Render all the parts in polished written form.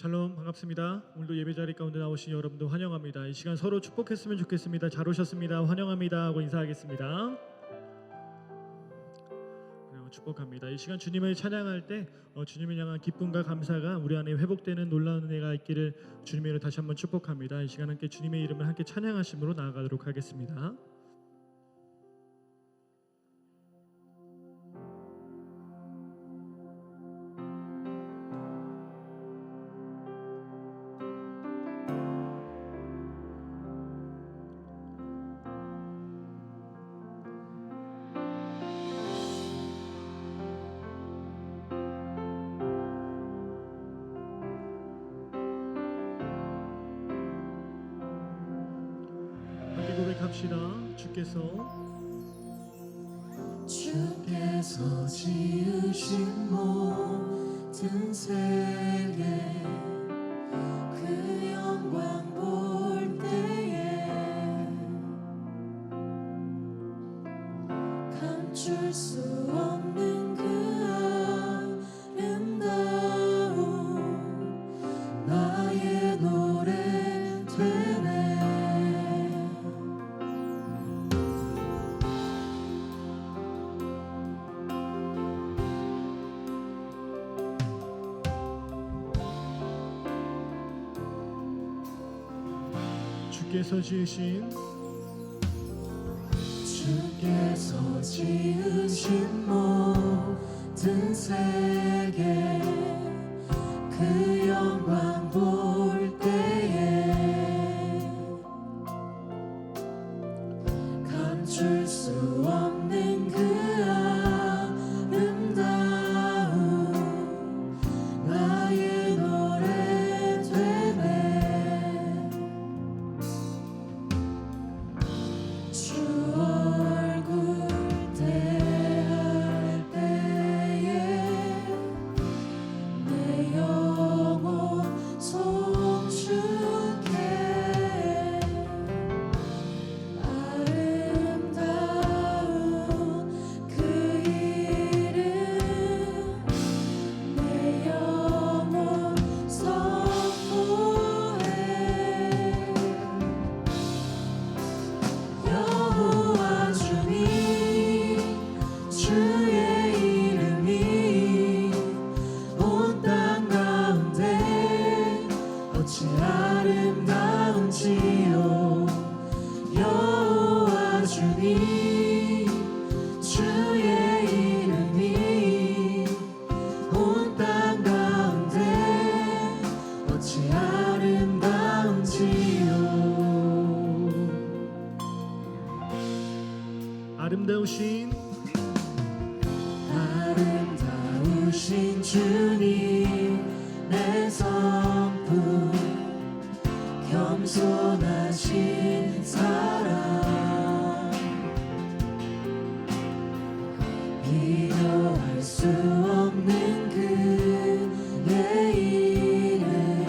샬롬, 반갑습니다. 오늘도 예배 자리 가운데 나오신 여러분들 환영합니다. 이 시간 서로 축복했으면 좋겠습니다. 잘 오셨습니다. 환영합니다 하고 인사하겠습니다. 그리고 축복합니다. 이 시간 주님을 찬양할 때 주님을 향한 기쁨과 감사가 우리 안에 회복되는 놀라운 은혜가 있기를 주님의 이름으로 다시 한번 축복합니다. 이 시간 함께 주님의 이름을 함께 찬양하심으로 나아가도록 하겠습니다. 고백합시다. 주께서 지으신 모든 세계 그 영광 볼 때에 감출 수 없는 그 아름다움 나의 노래 되네. 주께서 지으신 모든 세계 그 영광 볼 때에 감출 수 없는 그 아름다움 나의 노래 되네. 주 얼굴 대할 때에 내 영혼 송축해. 아름다운 그 이름 내 영혼 선포해. 여호와 주님 주의 이름이 온 땅 가운데 어찌 아름다운지요. 여호와 주님 주의 이름이 온 땅 가운데 어찌 아름다운지요. 아름다우신 주님 내 성품 겸손하신 사랑 비교할 수 없는 그의 이름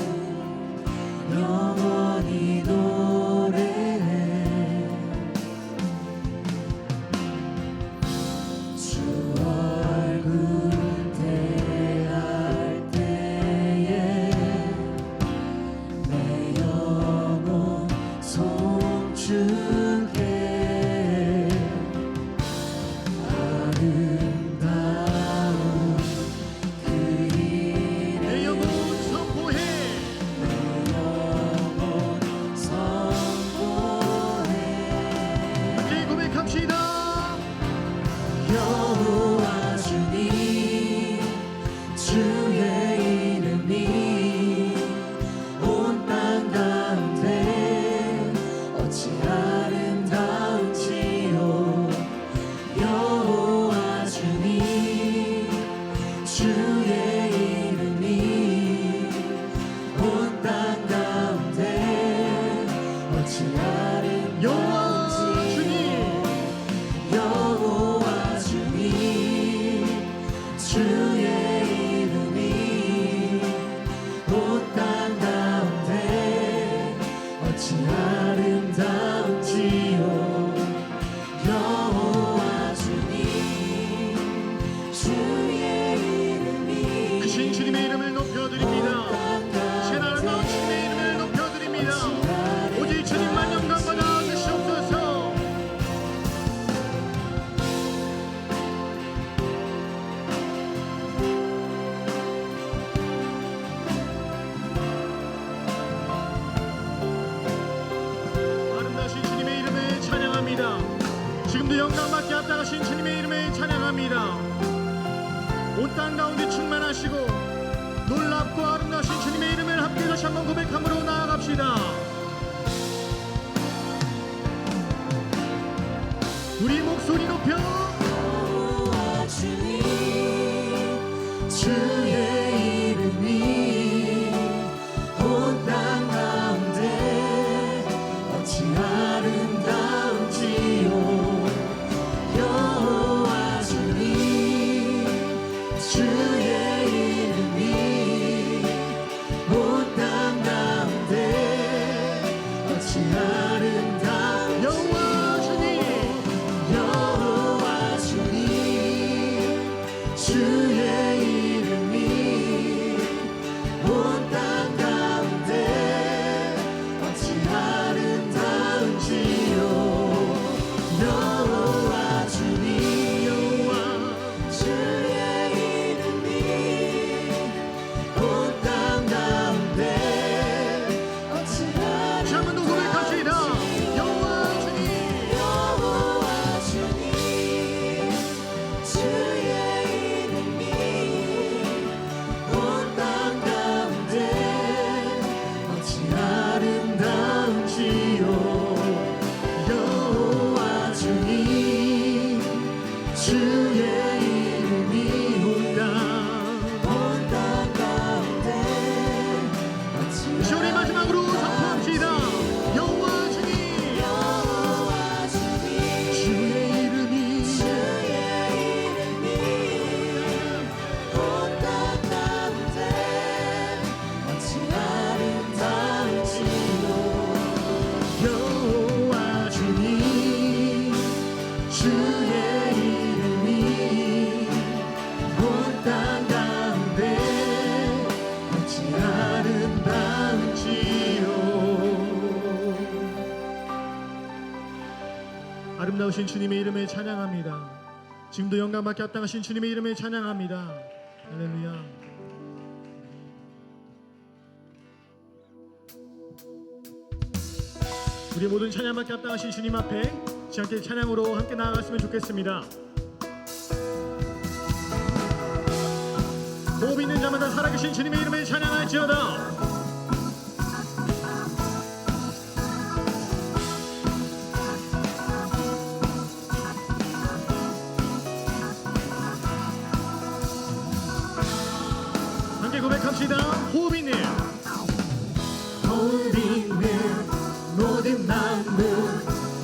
영원히 노래해. 주 얼굴 대할 때에 내 영혼 지금도 영광받게 합당하신 주님의 이름을 찬양합니다. 온 땅 가운데 충만하시고 놀랍고 아름다우신 주님의 이름을 함께 다시 한번 고백함으로 나아갑시다. 우리 목소리 높여 여호와 주님 주의 이름이 온 땅 가운데 어찌 아름다운지요. 여호와 주님 주의 이름이 온 땅 가운데 어찌 아름다운지요. 여호와 주님 주의 이름이 온 땅 가운데 어찌 아름다운지요. 여호와 주님 주의 이름이 온 땅 가운데 어찌 다시 한번 더 고백합시다. 여호와 주님 여호와 주님 주의 이름이 온 땅 가운데 어찌 아름다운지요. 여호와 주님 주의 이름이 온 땅 가운데 어찌 다시 우리 마지막으로 선포합시다. 여호와 주님 여호와 주님 주의 이름이 주의 이름이 온 땅 가운데 어찌 아름다운지요. 여호와 주님 주의 이름이 온 땅 가운데 어찌 아름다운지요. 아름다우신 주님의 이름을 찬양합니다. 지금도 영광받게 합당하신 주님의 이름을 찬양합니다. 할렐루야. 우리 모든 찬양받게 합당하신 주님 앞에 지함께 찬양으로 함께 나아갔으면 좋겠습니다. 호흡 있는 자마다 살아계신 주님의 이름을 찬양할지어다. 함께 고백합시다. 호흡 있는 호흡 있는 모든 만물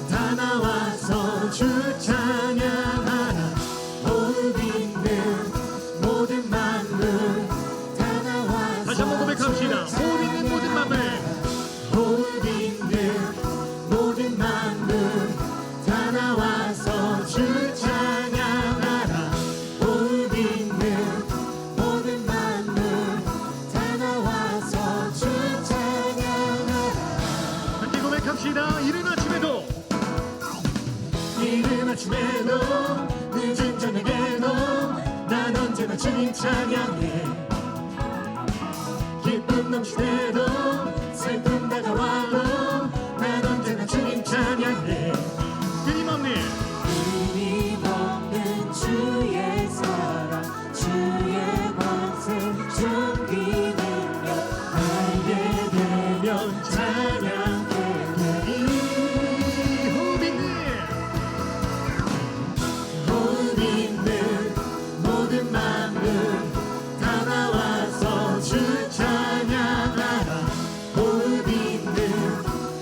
다 나와서 주 찬양하라. 호흡 있는 모든 만물 다 나와서 다시 한번 고백합시다. 호흡 있는 모든 만물 호흡 있는 모든 만물 다 나와서 주 찬양하라. 호흡 있는 모든 만물 다 나와서 주 찬양하라. 함께 고백합시다. 이른 아침에도 이른 아침에도 늦은 저녁에도 난 언제나 주님 찬양해. 기쁨 넘치대도 슬픔 다가와도 난 언제나 주님 찬양해. 끊임없는 끊임없는 주의 사랑 주의 권세 존귀 능력 알게 되면 찬양해. 호흡 있는 호흡 있는 모든 만물 다 나와서 주 찬양하라. 호흡 있는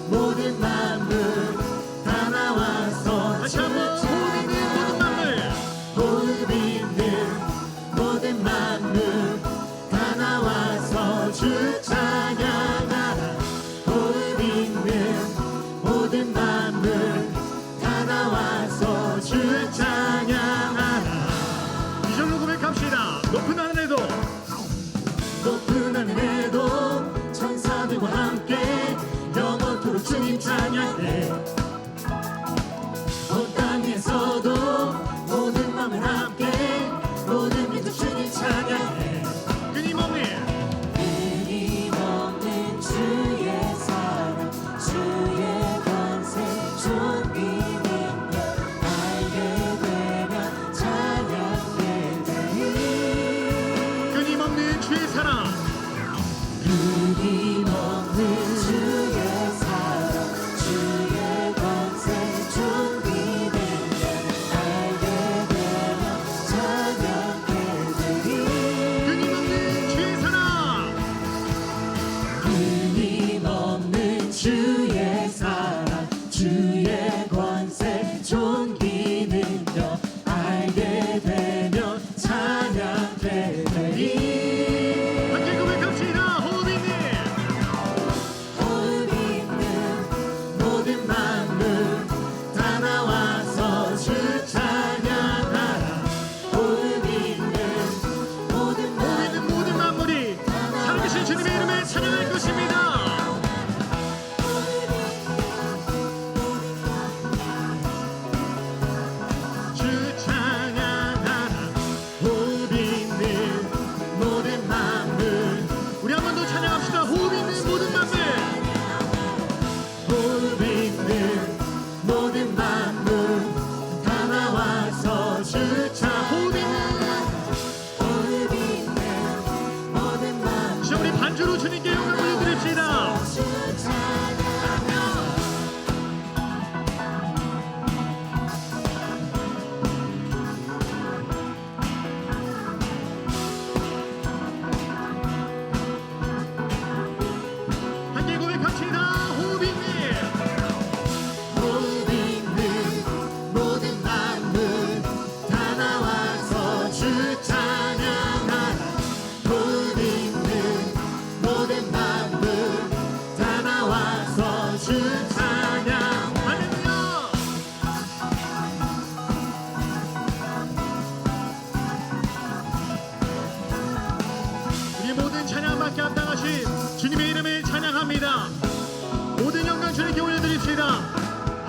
모든 만물 다 나와서 다시 한번 호흡 있는 모든 만물 호흡 있는 모든 만물 다 나와서 주 찬양하라. 호흡 있는 모든 만물 다 나와서 주 찬양하라. 이절로 고백합시다. 높은 하늘에도 높은 하늘에도 천사들과 함께 영원토록 주님 찬양해. 온 땅에서도 모든 마음을 함께 모든 민족 주님 찬양해. 끊임없는 끊임없는 주의 사랑 주의 권세 존귀 능력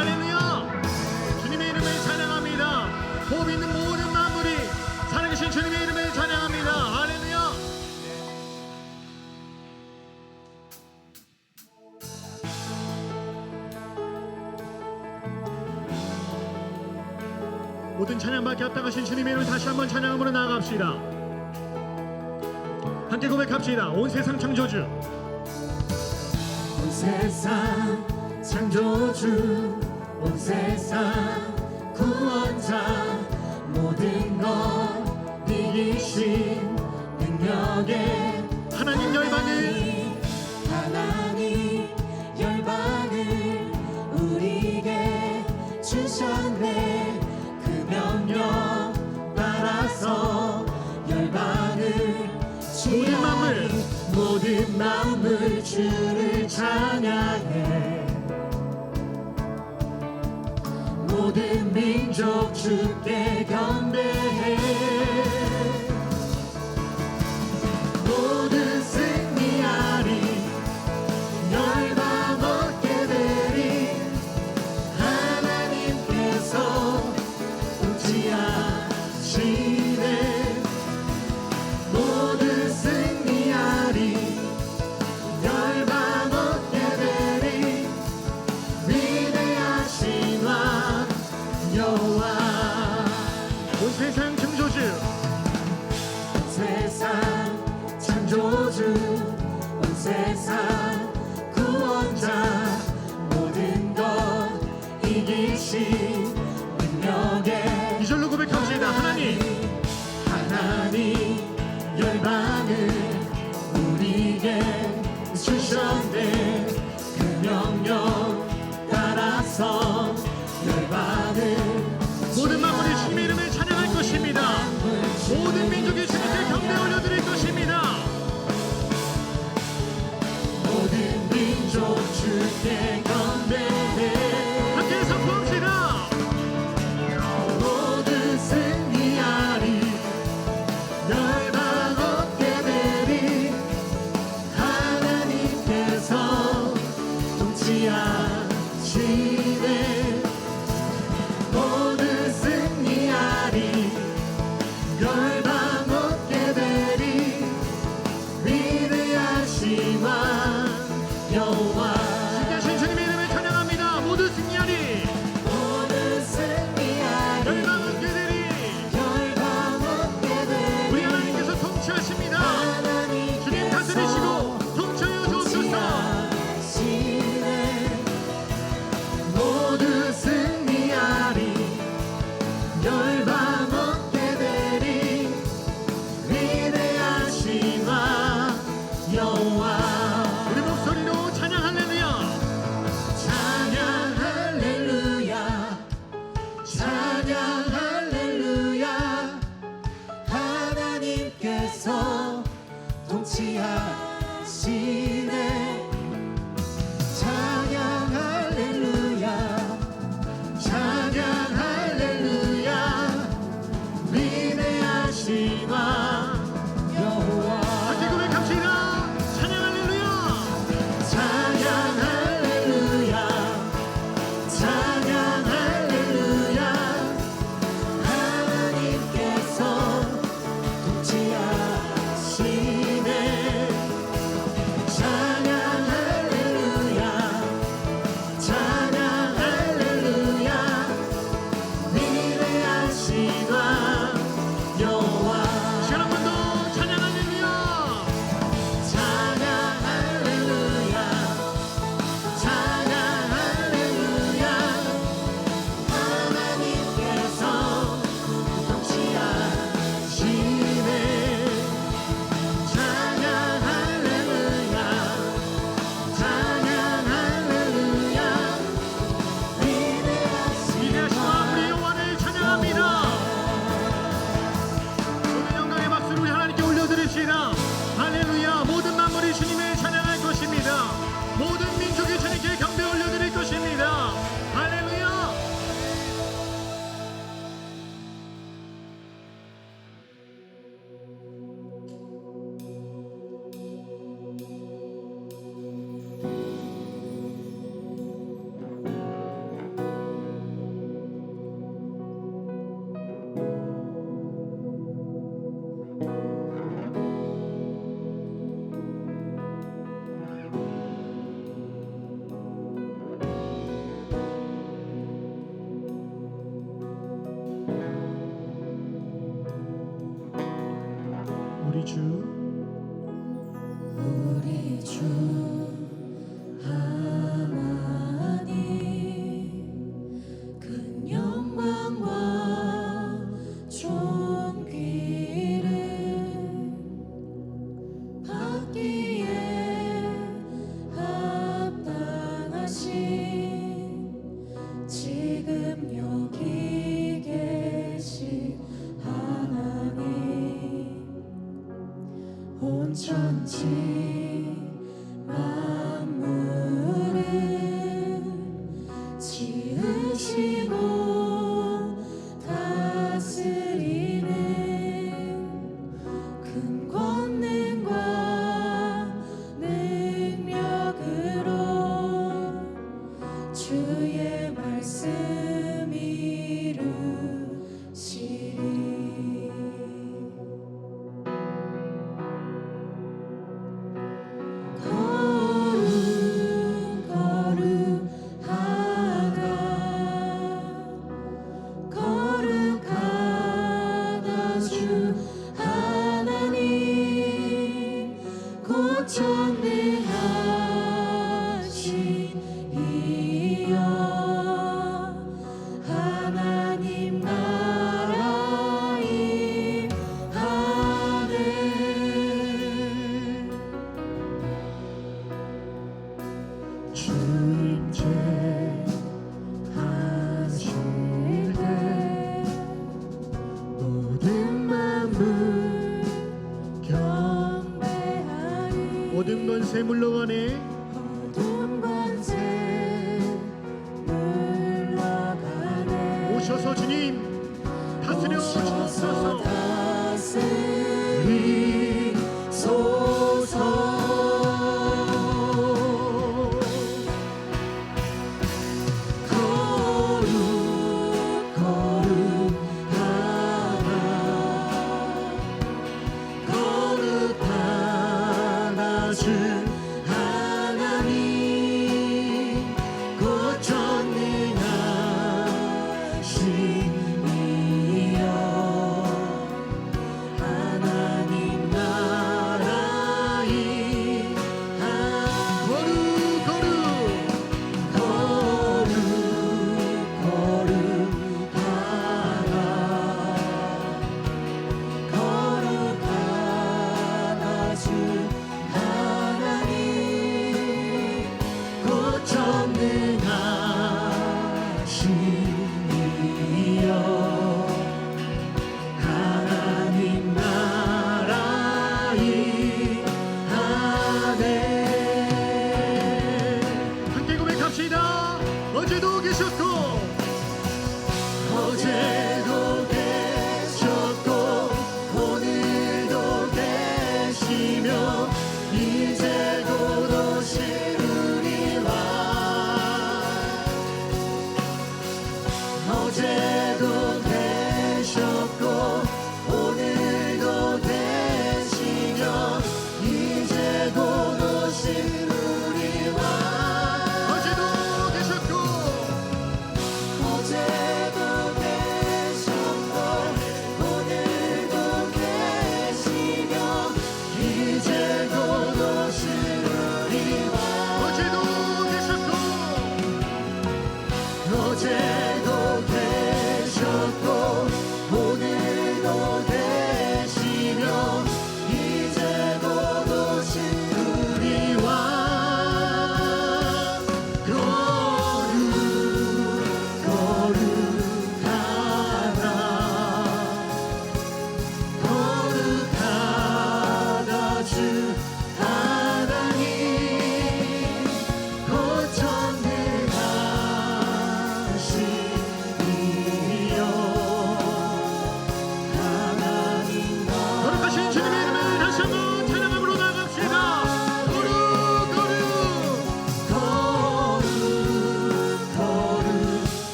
할렐루야. 주님의 이름을 찬양합니다. 호흡 있는 모든 만물이 살아계신 주님의 이름을 찬양합니다. 할렐루야. 모든 찬양받게 합당하신 주님의 이름을 다시 한번 찬양함으로 나아갑시다. 함께 고백합시다. 온 세상 창조주, 온 세상 창조주, 온 세상 구원자, 모든 것 이기신 능력의 하나님 열방을 우리에게 주셨네. 그 명령 따라서 열방을 모든 만물 주를 찬양해. 모든 민족 주께 경배해. 모든 승리하리, 열방 얻게 되리. 하나님께서 통치하시네. 모든 승리하리, 열방 얻게 되리. 위대하신 왕 여호와. 온 세상 창조주, 온 세상 창조주, 온 세상 구원자, 모든 것 이기신 능력의 이 절로 고백합시다. 하나님 열방을 우리에게 주셨네. 그 명령 따라서 열방을 모든 만물이 주님의 이름을 찬양할 것입니다. 모든 민족이 주님께 경배 올려드릴 것입니다. 모든 민족 주께 경배해. 함께 선포합시다. 모든 승리하리, 열방 얻게 되리. 하나님께서 통치하시네. 모든 승리하리, 열방 얻게 되리. 위대하신 왕 여호와. 신자신 주님의 이름을 찬양합니다. 모든 만물을 지으시고 다스리는 큰 권능과 능력으로 주의 말씀 이루시리. 거룩하다 주 하나님 곧 전능하신 이여 하나님 나라 임하네. 주 임재 하실 때 모든 만물 경배하리. 모든 권세 물러가네. 모든 권세 물러가네. 오셔서 주님 다스려 오셔서 주옵소서. 다스리소서. 거룩하다 주 하나님 곧 전능하신 이여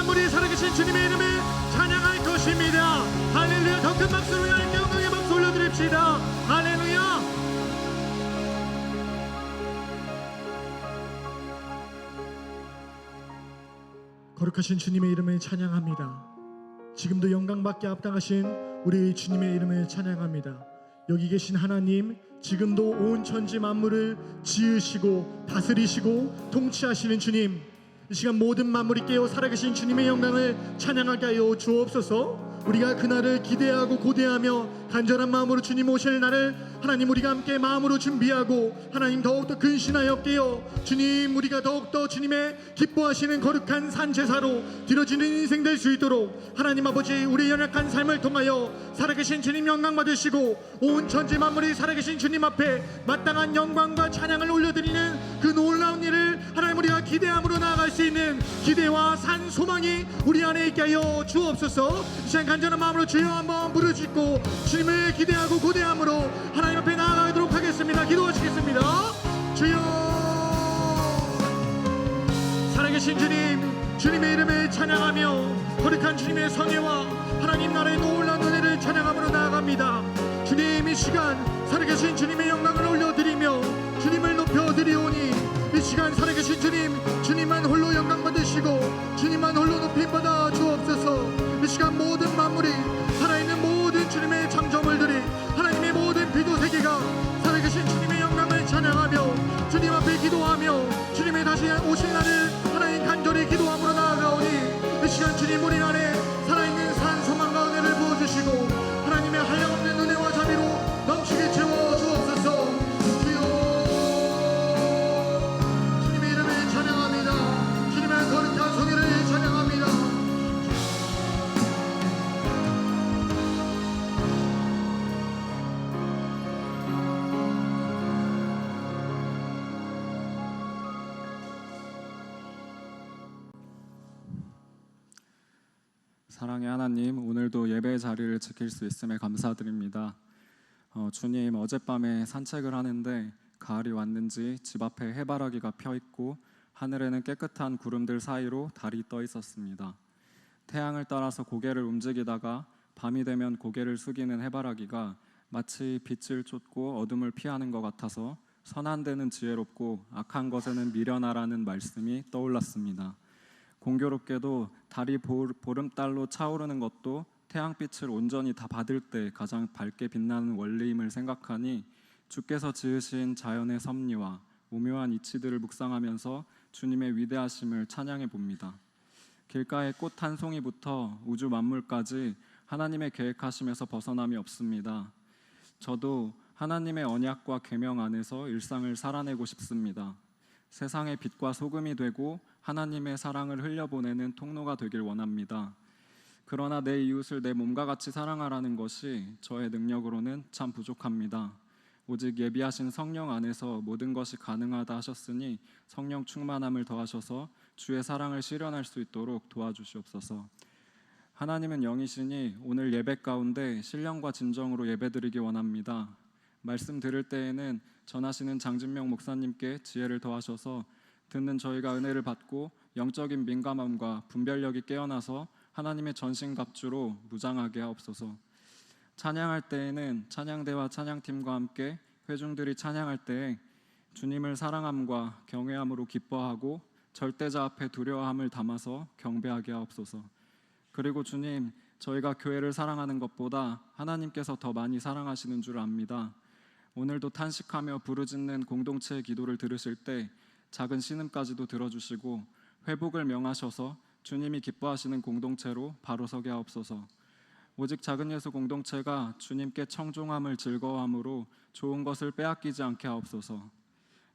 만물이 살아계신 주님의 이름을 찬양할 것입니다. 할렐루야. 더 큰 박수로 하나님께 영광의 박수 올려드립시다. 할렐루야. 거룩하신 주님의 이름을 찬양합니다. 지금도 영광받게 앞당하신 우리 주님의 이름을 찬양합니다. 여기 계신 하나님, 지금도 온 천지 만물을 지으시고 다스리시고 통치하시는 주님, 이 시간 모든 만물이 깨어 살아계신 주님의 영광을 찬양하게 하여 주옵소서. 우리가 그날을 기대하고 고대하며 간절한 마음으로 주님 오실 날을 하나님 우리가 함께 마음으로 준비하고 하나님 더욱더 근신하여 깨어 주님 우리가 더욱더 주님의 기뻐하시는 거룩한 산제사로 드려지는 인생 될 수 있도록 하나님 아버지 우리 연약한 삶을 통하여 살아계신 주님 영광 받으시고 온 천지 만물이 살아계신 주님 앞에 마땅한 영광과 찬양을 올려드리는 그 놀라운 일을 하나님 우리가 기대함으로 나아갈 수 있는 기대와 산 소망이 우리 안에 있게 하여 주옵소서. 이 시간 간절한 마음으로 주여 한번 부르짖고 주님을 기대하고 고대함으로 하나님 앞에 나아가도록 하겠습니다. 기도하시겠습니다. 주여, 살아계신 주님, 주님의 이름을 찬양하며 거룩한 주님의 성혜와 하나님 나라의 놀라운 은혜를 찬양함으로 나아갑니다. 주님, 이 시간 살아계신 주님의 영광을 올려드리며 주님을 높여드리오니 이 시간 살아계신 주님, 주님만 홀로 영광 받으시고 주님만 홀로 높임 받아 주옵소서. 이 시간 모든 만물이 살아있는 모든 주님의 창조물들이 하나님의 모든 비도세계가 살아계신 주님의 영광을 찬양하며 주님 앞에 기도하며 주님의 다시 오실 날을 하나님 간절히 기도함으로 나아가오니 이 시간 주님 우리 안에 살아있는 산 소망과 은혜를 부어주시고 하나님의 한량없는 은혜와 자비로 넘치게 채워 주옵소서. 주여, 주님의 이름을 찬양합니다. 주님의 거룩한 성의를 찬양합니다. 사랑의 하나님, 오늘도 예배 자리를 지킬 수 있음에 감사드립니다. 주님, 어젯밤에 산책을 하는데 가을이 왔는지 집 앞에 해바라기가 펴 있고 하늘에는 깨끗한 구름들 사이로 달이 떠 있었습니다. 태양을 따라서 고개를 움직이다가 밤이 되면 고개를 숙이는 해바라기가 마치 빛을 쫓고 어둠을 피하는 것 같아서 선한 데는 지혜롭고 악한 것에는 미련하라는 말씀이 떠올랐습니다. 공교롭게도 달이 보름달로 차오르는 것도 태양빛을 온전히 다 받을 때 가장 밝게 빛나는 원리임을 생각하니 주께서 지으신 자연의 섭리와 오묘한 이치들을 묵상하면서 주님의 위대하심을 찬양해 봅니다. 길가의 꽃 한 송이부터 우주 만물까지 하나님의 계획하심에서 벗어남이 없습니다. 저도 하나님의 언약과 계명 안에서 일상을 살아내고 싶습니다. 세상의 빛과 소금이 되고 하나님의 사랑을 흘려보내는 통로가 되길 원합니다. 그러나 내 이웃을 내 몸과 같이 사랑하라는 것이 저의 능력으로는 참 부족합니다. 오직 예비하신 성령 안에서 모든 것이 가능하다 하셨으니 성령 충만함을 더하셔서 주의 사랑을 실현할 수 있도록 도와주시옵소서. 하나님은 영이시니 오늘 예배 가운데 신령과 진정으로 예배드리기 원합니다. 말씀 들을 때에는 전하시는 장진명 목사님께 지혜를 더하셔서 듣는 저희가 은혜를 받고 영적인 민감함과 분별력이 깨어나서 하나님의 전신갑주로 무장하게 하옵소서. 찬양할 때에는 찬양대와 찬양팀과 함께 회중들이 찬양할 때에 주님을 사랑함과 경외함으로 기뻐하고 절대자 앞에 두려워함을 담아서 경배하게 하옵소서. 그리고 주님, 저희가 교회를 사랑하는 것보다 하나님께서 더 많이 사랑하시는 줄 압니다. 오늘도 탄식하며 부르짖는 공동체의 기도를 들으실 때 작은 신음까지도 들어주시고 회복을 명하셔서 주님이 기뻐하시는 공동체로 바로 서게 하옵소서. 오직 작은 예수 공동체가 주님께 청종함을 즐거워함으로 좋은 것을 빼앗기지 않게 하옵소서.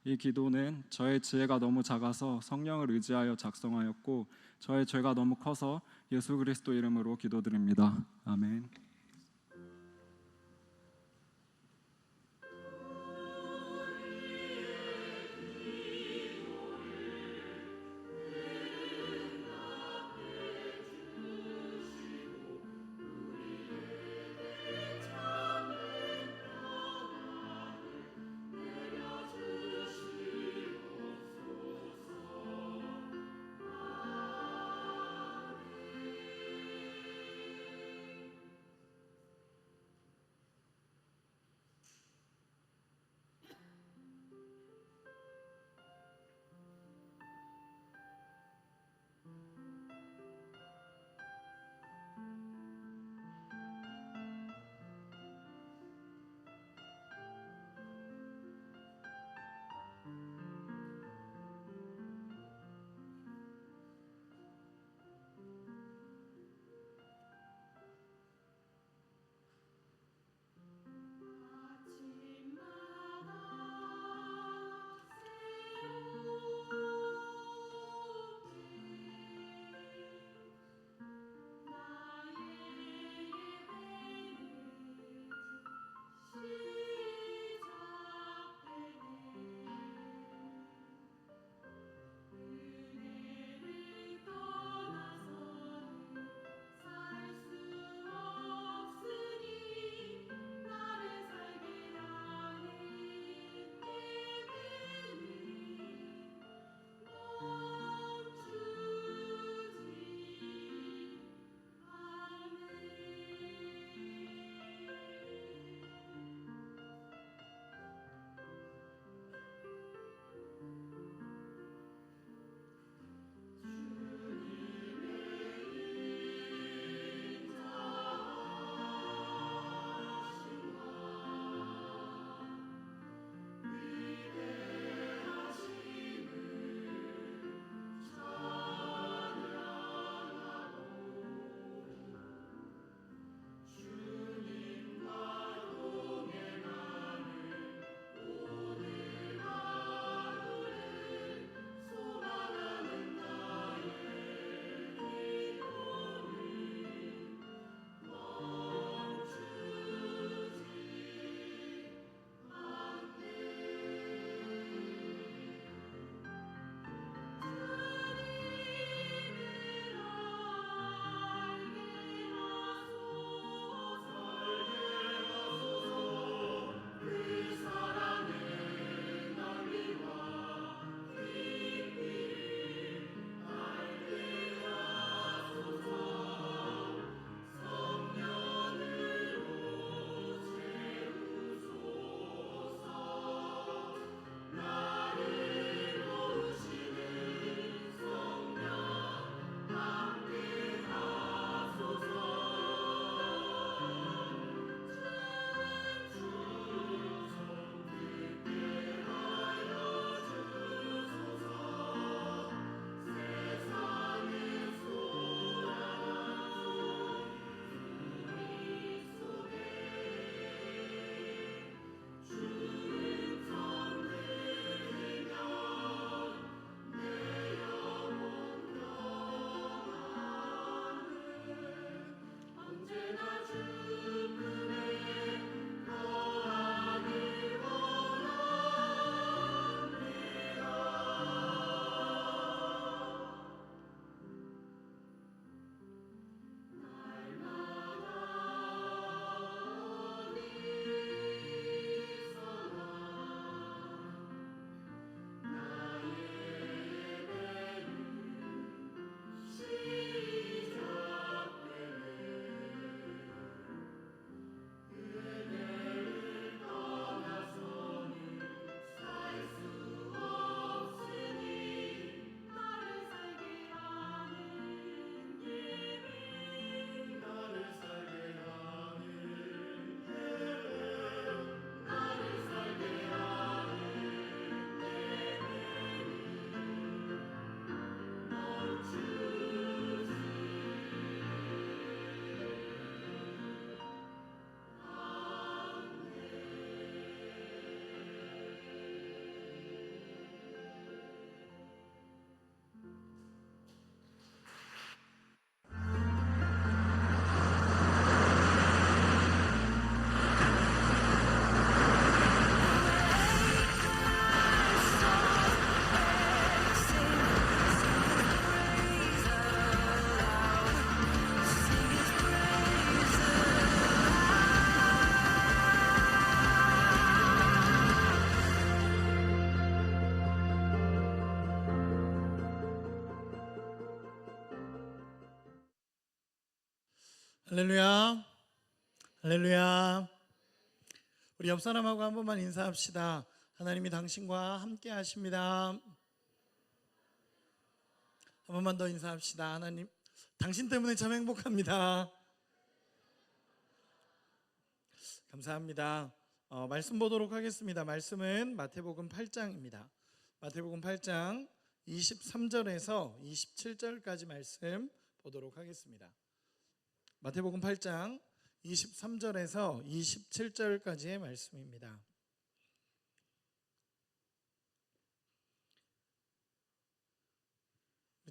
이 기도는 저의 지혜가 너무 작아서 성령을 의지하여 작성하였고 저의 죄가 너무 커서 예수 그리스도 이름으로 기도드립니다. 아멘. 할렐루야. 할렐루야. 우리 옆 사람하고 한 번만 인사합시다. 하나님이 당신과 함께 하십니다. 한 번만 더 인사합시다. 하나님, 당신 때문에 참 행복합니다. 감사합니다. 말씀 보도록 하겠습니다. 말씀은 마태복음 8장입니다. 마태복음 8장 23절에서 27절까지 말씀 보도록 하겠습니다. 마태복음 8장 23절에서 27절까지의 말씀입니다.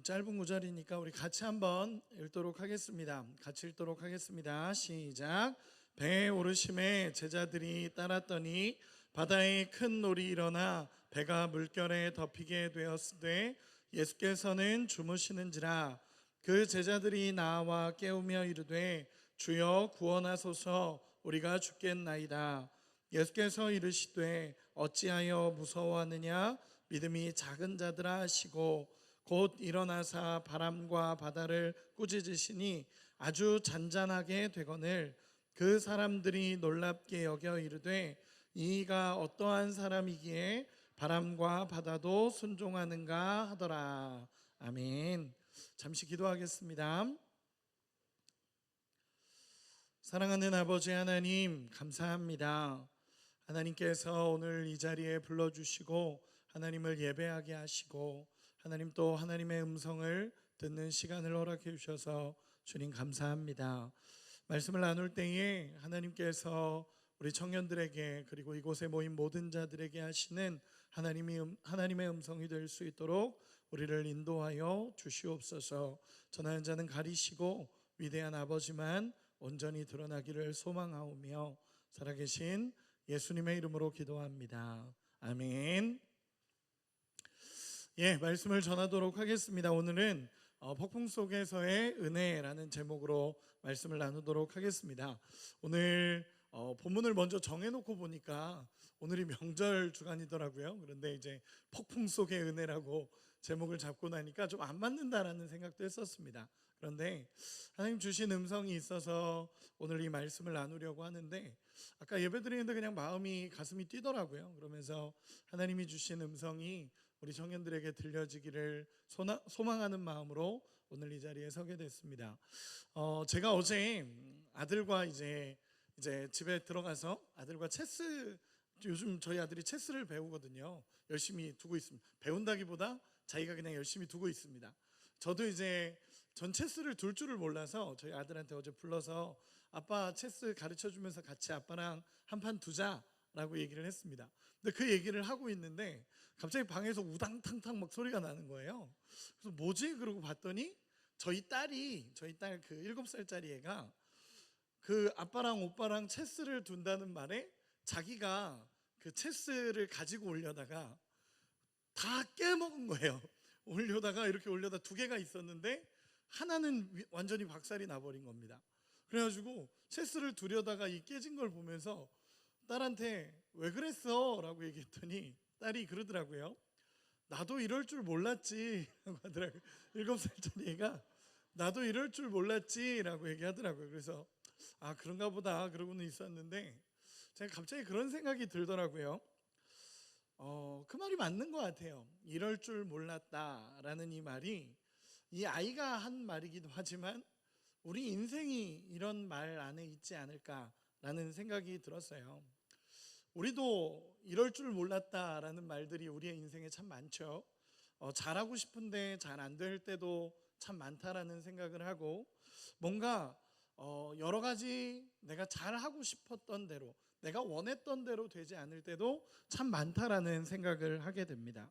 짧은 구절이니까 우리 같이 한번 읽도록 하겠습니다. 같이 읽도록 하겠습니다. 시작. 배에 오르심에 제자들이 따랐더니 바다에 큰 놀이 일어나 배가 물결에 덮이게 되었으되 예수께서는 주무시는지라. 그 제자들이 나와 깨우며 이르되 주여 구원하소서, 우리가 죽겠나이다. 예수께서 이르시되 어찌하여 무서워하느냐, 믿음이 작은 자들아 하시고 곧 일어나사 바람과 바다를 꾸짖으시니 아주 잔잔하게 되거늘 그 사람들이 놀랍게 여겨 이르되 이가 어떠한 사람이기에 바람과 바다도 순종하는가 하더라. 아멘. 잠시 기도하겠습니다. 사랑하는 아버지 하나님, 감사합니다. 하나님께서 오늘 이 자리에 불러주시고 하나님을 예배하게 하시고 하나님 또 하나님의 음성을 듣는 시간을 허락해 주셔서 주님 감사합니다. 말씀을 나눌 때에 하나님께서 우리 청년들에게 그리고 이곳에 모인 모든 자들에게 하시는 하나님의 음성이 될 수 있도록 우리를 인도하여 주시옵소서. 전하는 자는 가리시고 위대한 아버지만 온전히 드러나기를 소망하오며 살아계신 예수님의 이름으로 기도합니다. 아멘. 말씀을 전하도록 하겠습니다. 오늘은 폭풍 속에서의 은혜라는 제목으로 말씀을 나누도록 하겠습니다. 오늘 본문을 먼저 정해놓고 보니까 오늘이 명절 주간이더라고요. 그런데 이제 폭풍 속의 은혜라고 제목을 잡고 나니까 좀 안 맞는다라는 생각도 했었습니다. 그런데 하나님 주신 음성이 있어서 오늘 이 말씀을 나누려고 하는데 아까 예배 드리는데 그냥 마음이 가슴이 뛰더라고요. 그러면서 하나님이 주신 음성이 우리 청년들에게 들려지기를 소망하는 마음으로 오늘 이 자리에 서게 됐습니다. 제가 어제 아들과 이제 집에 들어가서 아들과 요즘 저희 아들이 체스를 배우거든요. 열심히 두고 있습니다. 배운다기보다 자기가 그냥 열심히 두고 있습니다. 저도 이제 전 체스를 둘 줄을 몰라서 저희 아들한테 어제 불러서 아빠 체스 가르쳐 주면서 같이 아빠랑 한 판 두자라고 얘기를 했습니다. 근데 그 얘기를 하고 있는데 갑자기 방에서 우당탕탕 막 소리가 나는 거예요. 그래서 뭐지? 그러고 봤더니 저희 딸 그 7살짜리 애가 그 아빠랑 오빠랑 체스를 둔다는 말에 자기가 그 체스를 가지고 올려다가 다 깨먹은 거예요. 이렇게 올려다 두 개가 있었는데 하나는 완전히 박살이 나버린 겁니다. 그래가지고 체스를 두려다가 이 깨진 걸 보면서 딸한테 왜 그랬어? 라고 얘기했더니 딸이 그러더라고요. 나도 이럴 줄 몰랐지 라고 하더라고요. 7살짜리 애가 나도 이럴 줄 몰랐지 라고 얘기하더라고요. 그래서 그런가 보다 그러고는 있었는데 제가 갑자기 그런 생각이 들더라고요. 그 말이 맞는 것 같아요. 이럴 줄 몰랐다라는 이 말이 이 아이가 한 말이기도 하지만 우리 인생이 이런 말 안에 있지 않을까라는 생각이 들었어요. 우리도 이럴 줄 몰랐다라는 말들이 우리의 인생에 참 많죠. 잘하고 싶은데 잘 안 될 때도 참 많다라는 생각을 하고 뭔가 여러 가지 내가 잘하고 싶었던 대로 내가 원했던 대로 되지 않을 때도 참 많다라는 생각을 하게 됩니다.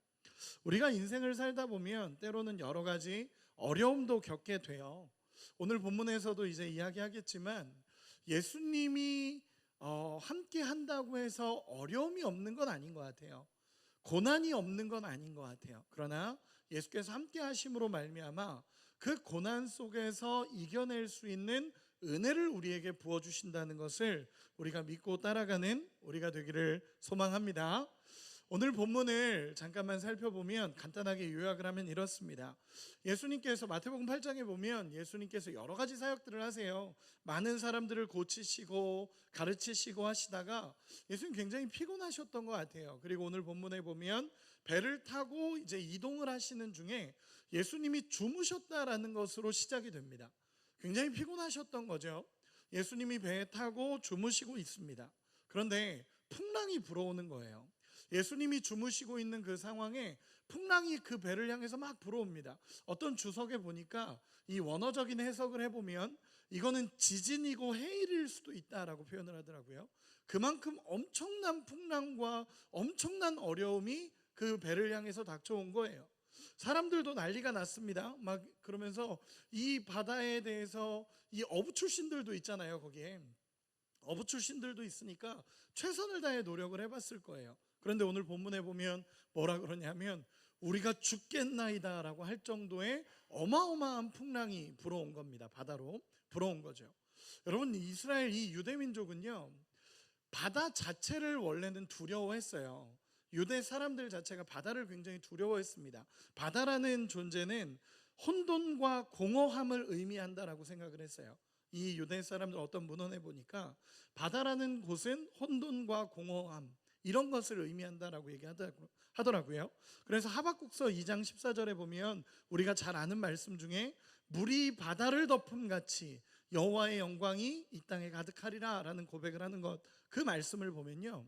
우리가 인생을 살다 보면 때로는 여러 가지 어려움도 겪게 돼요. 오늘 본문에서도 이제 이야기하겠지만 예수님이 함께 한다고 해서 어려움이 없는 건 아닌 것 같아요. 고난이 없는 건 아닌 것 같아요. 그러나 예수께서 함께 하심으로 말미암아 그 고난 속에서 이겨낼 수 있는 은혜를 우리에게 부어주신다는 것을 우리가 믿고 따라가는 우리가 되기를 소망합니다. 오늘 본문을 잠깐만 살펴보면 간단하게 요약을 하면 이렇습니다. 예수님께서 마태복음 8장에 보면 예수님께서 여러 가지 사역들을 하세요. 많은 사람들을 고치시고 가르치시고 하시다가 예수님 굉장히 피곤하셨던 것 같아요. 그리고 오늘 본문에 보면 배를 타고 이제 이동을 하시는 중에 예수님이 주무셨다라는 것으로 시작이 됩니다. 굉장히 피곤하셨던 거죠. 예수님이 배에 타고 주무시고 있습니다. 그런데 풍랑이 불어오는 거예요. 예수님이 주무시고 있는 그 상황에 풍랑이 그 배를 향해서 막 불어옵니다. 어떤 주석에 보니까 이 원어적인 해석을 해보면 이거는 지진이고 해일일 수도 있다라고 표현을 하더라고요. 그만큼 엄청난 풍랑과 엄청난 어려움이 그 배를 향해서 닥쳐온 거예요. 사람들도 난리가 났습니다. 막 그러면서 이 바다에 대해서 이 어부 출신들도 있잖아요. 거기에 어부 출신들도 있으니까 최선을 다해 노력을 해봤을 거예요. 그런데 오늘 본문에 보면 뭐라 그러냐면 우리가 죽겠나이다 라고 할 정도의 어마어마한 풍랑이 불어온 겁니다. 바다로 불어온 거죠. 여러분, 이스라엘 이 유대민족은요, 바다 자체를 원래는 두려워했어요. 유대 사람들 자체가 바다를 굉장히 두려워했습니다. 바다라는 존재는 혼돈과 공허함을 의미한다라고 생각을 했어요. 이 유대 사람들 어떤 문헌에 보니까 바다라는 곳은 혼돈과 공허함 이런 것을 의미한다라고 얘기하더라고요. 그래서 하박국서 2장 14절에 보면 우리가 잘 아는 말씀 중에 물이 바다를 덮음 같이 여호와의 영광이 이 땅에 가득하리라 라는 고백을 하는 것, 그 말씀을 보면요,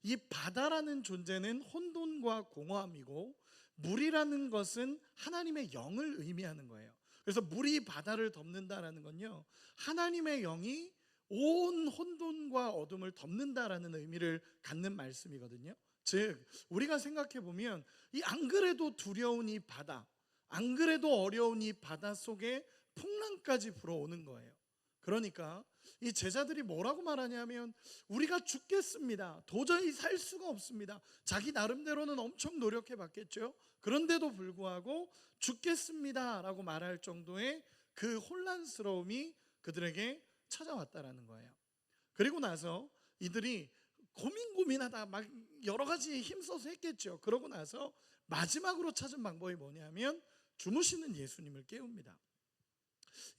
이 바다라는 존재는 혼돈과 공허함이고 물이라는 것은 하나님의 영을 의미하는 거예요. 그래서 물이 바다를 덮는다라는 건요, 하나님의 영이 온 혼돈과 어둠을 덮는다라는 의미를 갖는 말씀이거든요. 즉 우리가 생각해 보면 이 안 그래도 두려운 이 바다, 안 그래도 어려운 이 바다 속에 풍랑까지 불어오는 거예요. 그러니까 이 제자들이 뭐라고 말하냐면 우리가 죽겠습니다. 도저히 살 수가 없습니다. 자기 나름대로는 엄청 노력해 봤겠죠. 그런데도 불구하고 죽겠습니다 라고 말할 정도의 그 혼란스러움이 그들에게 찾아왔다라는 거예요. 그리고 나서 이들이 고민하다 막 여러 가지 힘써서 했겠죠. 그러고 나서 마지막으로 찾은 방법이 뭐냐면 주무시는 예수님을 깨웁니다.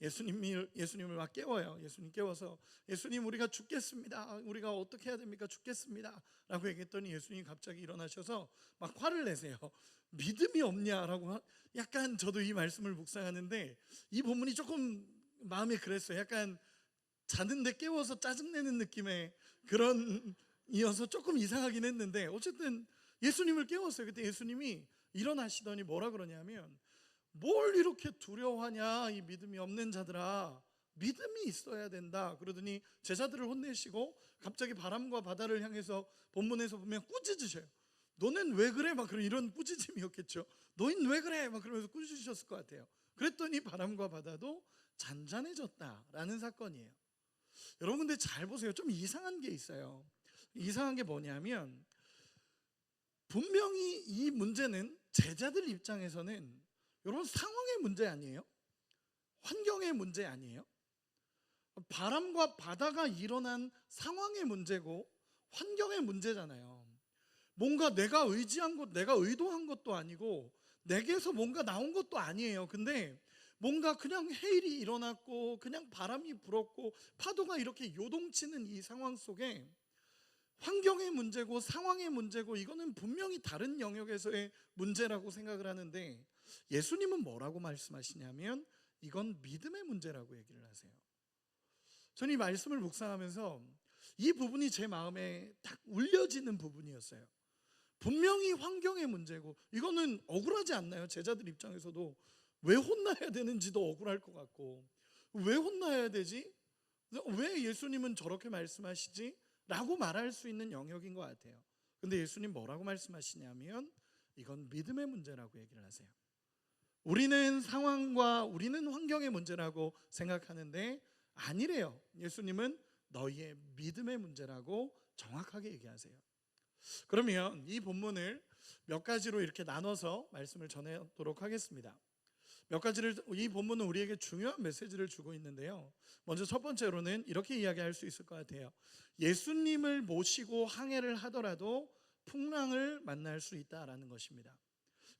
예수님을 막 깨워요. 예수님 깨워서 예수님 우리가 죽겠습니다. 우리가 어떻게 해야 됩니까? 죽겠습니다 라고 얘기했더니 예수님이 갑자기 일어나셔서 막 화를 내세요. 믿음이 없냐라고. 약간 저도 이 말씀을 묵상하는데 이 본문이 조금 마음에 그랬어요. 약간 자는데 깨워서 짜증내는 느낌의 그런 이어서 조금 이상하긴 했는데 어쨌든 예수님을 깨웠어요. 그때 예수님이 일어나시더니 뭐라 그러냐면 뭘 이렇게 두려워하냐 이 믿음이 없는 자들아, 믿음이 있어야 된다. 그러더니 제자들을 혼내시고 갑자기 바람과 바다를 향해서 본문에서 보면 꾸짖으셔요. 너는 왜 그래? 막 그런 이런 꾸짖음이었겠죠. 너희는 왜 그래? 막 그러면서 꾸짖으셨을 것 같아요. 그랬더니 바람과 바다도 잔잔해졌다라는 사건이에요. 여러분 근데 잘 보세요. 좀 이상한 게 있어요. 이상한 게 뭐냐면 분명히 이 문제는 제자들 입장에서는 여러분 상황의 문제 아니에요? 환경의 문제 아니에요? 바람과 바다가 일어난 상황의 문제고 환경의 문제잖아요. 뭔가 내가 의지한 것, 내가 의도한 것도 아니고 내게서 뭔가 나온 것도 아니에요. 근데 뭔가 그냥 해일이 일어났고 그냥 바람이 불었고 파도가 이렇게 요동치는 이 상황 속에 환경의 문제고 상황의 문제고 이거는 분명히 다른 영역에서의 문제라고 생각을 하는데 예수님은 뭐라고 말씀하시냐면 이건 믿음의 문제라고 얘기를 하세요. 저는 이 말씀을 묵상하면서 이 부분이 제 마음에 딱 울려지는 부분이었어요. 분명히 환경의 문제고 이거는 억울하지 않나요? 제자들 입장에서도 왜 혼나야 되는지도 억울할 것 같고 왜 혼나야 되지? 왜 예수님은 저렇게 말씀하시지? 라고 말할 수 있는 영역인 것 같아요. 근데 예수님 뭐라고 말씀하시냐면 이건 믿음의 문제라고 얘기를 하세요. 우리는 상황과 우리는 환경의 문제라고 생각하는데 아니래요. 예수님은 너희의 믿음의 문제라고 정확하게 얘기하세요. 그러면 이 본문을 몇 가지로 이렇게 나눠서 말씀을 전하도록 하겠습니다. 몇 가지를, 이 본문은 우리에게 중요한 메시지를 주고 있는데요. 먼저 첫 번째로는 이렇게 이야기할 수 있을 것 같아요. 예수님을 모시고 항해를 하더라도 풍랑을 만날 수 있다라는 것입니다.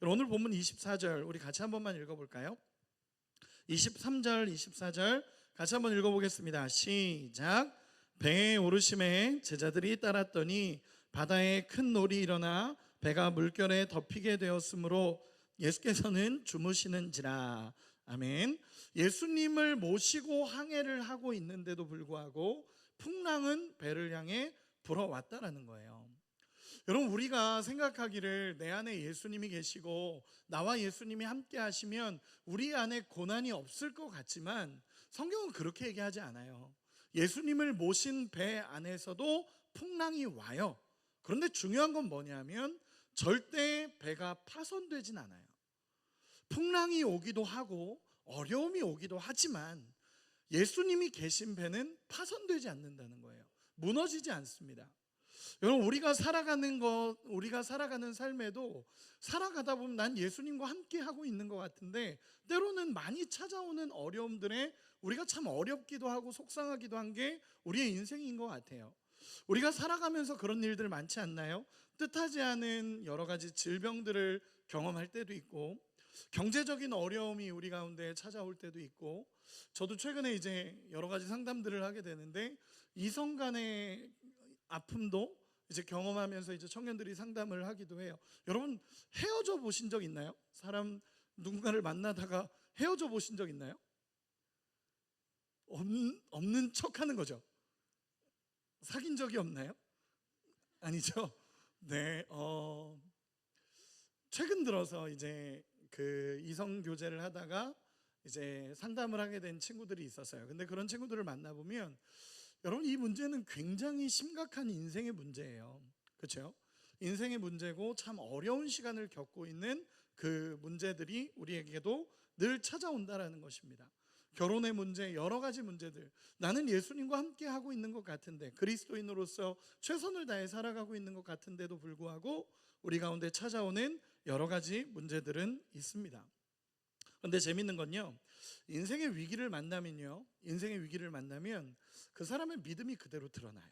오늘 본문 24절 우리 같이 한 번만 읽어볼까요? 23절 24절 같이 한번 읽어보겠습니다. 시작. 배에 오르심에 제자들이 따랐더니 바다에 큰 놀이 일어나 배가 물결에 덮이게 되었으므로 예수께서는 주무시는지라. 아멘. 예수님을 모시고 항해를 하고 있는데도 불구하고 풍랑은 배를 향해 불어왔다라는 거예요. 여러분, 우리가 생각하기를 내 안에 예수님이 계시고 나와 예수님이 함께 하시면 우리 안에 고난이 없을 것 같지만 성경은 그렇게 얘기하지 않아요. 예수님을 모신 배 안에서도 풍랑이 와요. 그런데 중요한 건 뭐냐면 절대 배가 파손되진 않아요. 풍랑이 오기도 하고 어려움이 오기도 하지만 예수님이 계신 배는 파손되지 않는다는 거예요. 무너지지 않습니다. 여러분, 우리가 살아가는 삶에도 살아가다 보면 난 예수님과 함께 하고 있는 것 같은데 때로는 많이 찾아오는 어려움들에 우리가 참 어렵기도 하고 속상하기도 한 게 우리의 인생인 것 같아요. 우리가 살아가면서 그런 일들 많지 않나요? 뜻하지 않은 여러 가지 질병들을 경험할 때도 있고 경제적인 어려움이 우리 가운데 찾아올 때도 있고 저도 최근에 이제 여러 가지 상담들을 하게 되는데 이성 간의 아픔도 이제 경험하면서 이제 청년들이 상담을 하기도 해요. 여러분, 헤어져 보신 적 있나요? 사람 누군가를 만나다가 헤어져 보신 적 있나요? 없는 척 하는 거죠. 사귄 적이 없나요? 아니죠. 네, 최근 들어서 이제 그 이성 교제를 하다가 이제 상담을 하게 된 친구들이 있었어요. 근데 그런 친구들을 만나보면 여러분, 이 문제는 굉장히 심각한 인생의 문제예요. 그렇죠? 인생의 문제고 참 어려운 시간을 겪고 있는 그 문제들이 우리에게도 늘 찾아온다라는 것입니다. 결혼의 문제, 여러 가지 문제들. 나는 예수님과 함께 하고 있는 것 같은데 그리스도인으로서 최선을 다해 살아가고 있는 것 같은데도 불구하고 우리 가운데 찾아오는 여러 가지 문제들은 있습니다. 그런데 재밌는 건요, 인생의 위기를 만나면 그 사람의 믿음이 그대로 드러나요.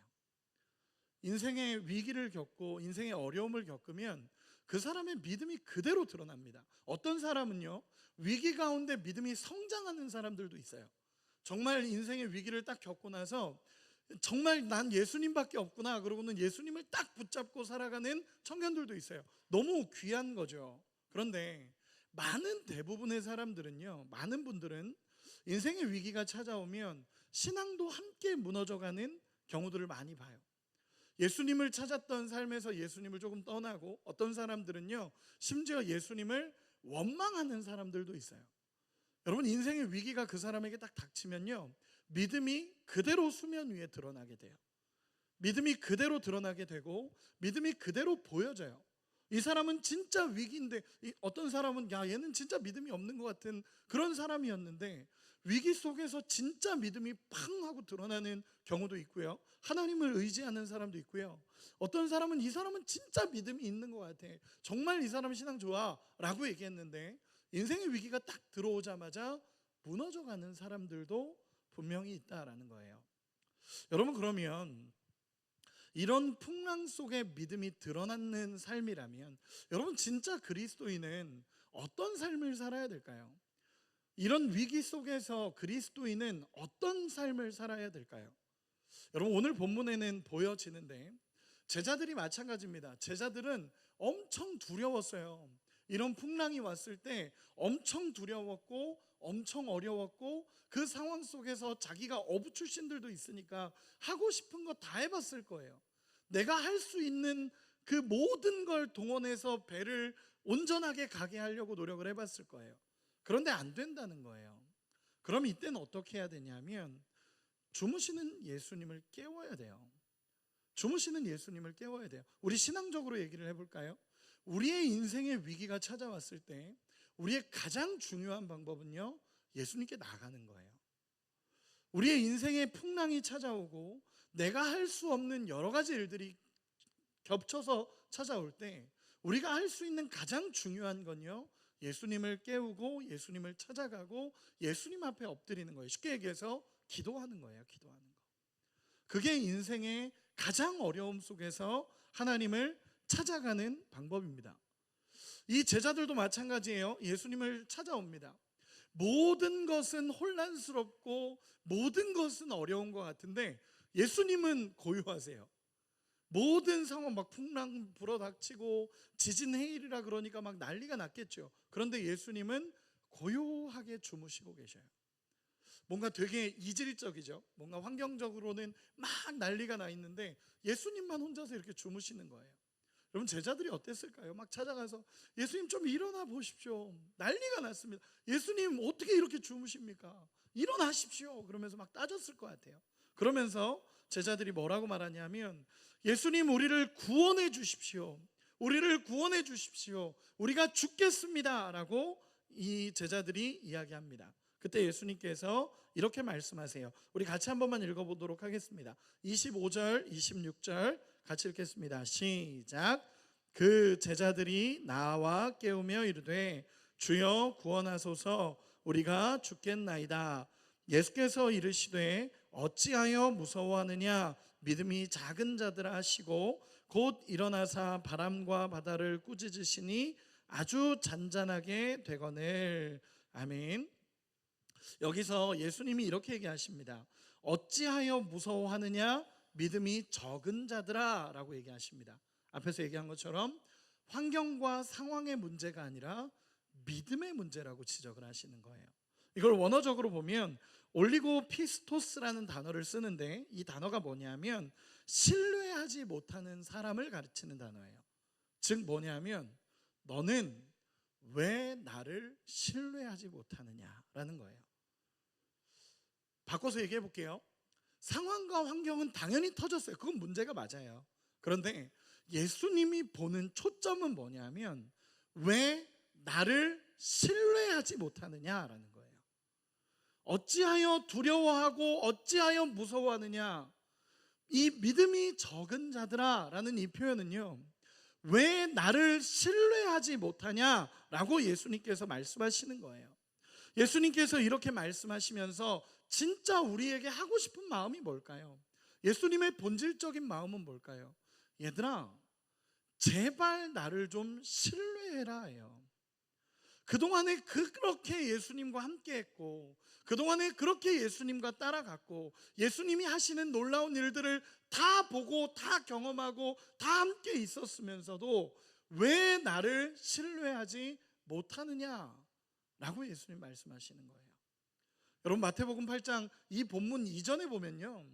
인생의 위기를 겪고 인생의 어려움을 겪으면 그 사람의 믿음이 그대로 드러납니다. 어떤 사람은요, 위기 가운데 믿음이 성장하는 사람들도 있어요. 정말 인생의 위기를 딱 겪고 나서 정말 난 예수님밖에 없구나 그러고는 예수님을 딱 붙잡고 살아가는 청년들도 있어요. 너무 귀한 거죠. 그런데 대부분의 사람들은요, 많은 분들은 인생의 위기가 찾아오면 신앙도 함께 무너져가는 경우들을 많이 봐요. 예수님을 찾았던 삶에서 예수님을 조금 떠나고 어떤 사람들은요, 심지어 예수님을 원망하는 사람들도 있어요. 여러분, 인생의 위기가 그 사람에게 딱 닥치면요, 믿음이 그대로 수면 위에 드러나게 돼요. 믿음이 그대로 드러나게 되고 믿음이 그대로 보여져요. 이 사람은 진짜 위기인데 어떤 사람은 야, 얘는 진짜 믿음이 없는 것 같은 그런 사람이었는데 위기 속에서 진짜 믿음이 팡 하고 드러나는 경우도 있고요. 하나님을 의지하는 사람도 있고요. 어떤 사람은 이 사람은 진짜 믿음이 있는 것 같아, 정말 이 사람 신앙 좋아 라고 얘기했는데 인생의 위기가 딱 들어오자마자 무너져가는 사람들도 분명히 있다라는 거예요. 여러분, 그러면 이런 풍랑 속에 믿음이 드러나는 삶이라면 여러분, 진짜 그리스도인은 어떤 삶을 살아야 될까요? 이런 위기 속에서 그리스도인은 어떤 삶을 살아야 될까요? 여러분, 오늘 본문에는 보여지는데 제자들이 마찬가지입니다. 제자들은 엄청 두려웠어요. 이런 풍랑이 왔을 때 엄청 두려웠고 엄청 어려웠고 그 상황 속에서 자기가 어부 출신들도 있으니까 하고 싶은 거 다 해봤을 거예요. 내가 할 수 있는 그 모든 걸 동원해서 배를 온전하게 가게 하려고 노력을 해봤을 거예요. 그런데 안 된다는 거예요. 그럼 이때는 어떻게 해야 되냐면 주무시는 예수님을 깨워야 돼요. 주무시는 예수님을 깨워야 돼요. 우리 신앙적으로 얘기를 해볼까요? 우리의 인생의 위기가 찾아왔을 때 우리의 가장 중요한 방법은요, 예수님께 나가는 거예요. 우리의 인생의 풍랑이 찾아오고 내가 할 수 없는 여러 가지 일들이 겹쳐서 찾아올 때 우리가 할 수 있는 가장 중요한 건요, 예수님을 깨우고 예수님을 찾아가고 예수님 앞에 엎드리는 거예요. 쉽게 얘기해서 기도하는 거예요. 기도하는 거. 그게 인생의 가장 어려움 속에서 하나님을 찾아가는 방법입니다. 이 제자들도 마찬가지예요. 예수님을 찾아옵니다. 모든 것은 혼란스럽고 모든 것은 어려운 것 같은데 예수님은 고요하세요. 모든 상황 막 풍랑 불어닥치고 지진 해일이라 그러니까 막 난리가 났겠죠. 그런데 예수님은 고요하게 주무시고 계셔요. 뭔가 되게 이질적이죠. 뭔가 환경적으로는 막 난리가 나 있는데 예수님만 혼자서 이렇게 주무시는 거예요. 여러분 제자들이 어땠을까요? 막 찾아가서 예수님 좀 일어나 보십시오. 난리가 났습니다. 예수님 어떻게 이렇게 주무십니까? 일어나십시오. 그러면서 막 따졌을 것 같아요. 그러면서 제자들이 뭐라고 말하냐면 예수님 우리를 구원해 주십시오. 우리를 구원해 주십시오. 우리가 죽겠습니다. 라고 이 제자들이 이야기합니다. 그때 예수님께서 이렇게 말씀하세요. 우리 같이 한 번만 읽어보도록 하겠습니다. 25절, 26절 같이 읽겠습니다. 시작. 그 제자들이 나와 깨우며 이르되 주여 구원하소서 우리가 죽겠나이다. 예수께서 이르시되 어찌하여 무서워하느냐 믿음이 작은 자들아 하시고 곧 일어나사 바람과 바다를 꾸짖으시니 아주 잔잔하게 되거늘. 아멘. 여기서 예수님이 이렇게 얘기하십니다. 어찌하여 무서워하느냐 믿음이 적은 자들아 라고 얘기하십니다. 앞에서 얘기한 것처럼 환경과 상황의 문제가 아니라 믿음의 문제라고 지적을 하시는 거예요. 이걸 원어적으로 보면 올리고 피스토스라는 단어를 쓰는데 이 단어가 뭐냐면 신뢰하지 못하는 사람을 가르치는 단어예요. 즉 뭐냐면 너는 왜 나를 신뢰하지 못하느냐라는 거예요. 바꿔서 얘기해 볼게요. 상황과 환경은 당연히 터졌어요. 그건 문제가 맞아요. 그런데 예수님이 보는 초점은 뭐냐면 왜 나를 신뢰하지 못하느냐라는 거예요. 어찌하여 두려워하고 어찌하여 무서워하느냐. 이 믿음이 적은 자들아 라는 이 표현은요, 왜 나를 신뢰하지 못하냐라고 예수님께서 말씀하시는 거예요. 예수님께서 이렇게 말씀하시면서 진짜 우리에게 하고 싶은 마음이 뭘까요? 예수님의 본질적인 마음은 뭘까요? 얘들아, 제발 나를 좀 신뢰해라 해요. 그동안에 그렇게 예수님과 함께 했고 그동안에 그렇게 예수님과 따라갔고 예수님이 하시는 놀라운 일들을 다 보고 다 경험하고 다 함께 있었으면서도 왜 나를 신뢰하지 못하느냐라고 예수님 말씀하시는 거예요. 여러분 마태복음 8장 이 본문 이전에 보면요,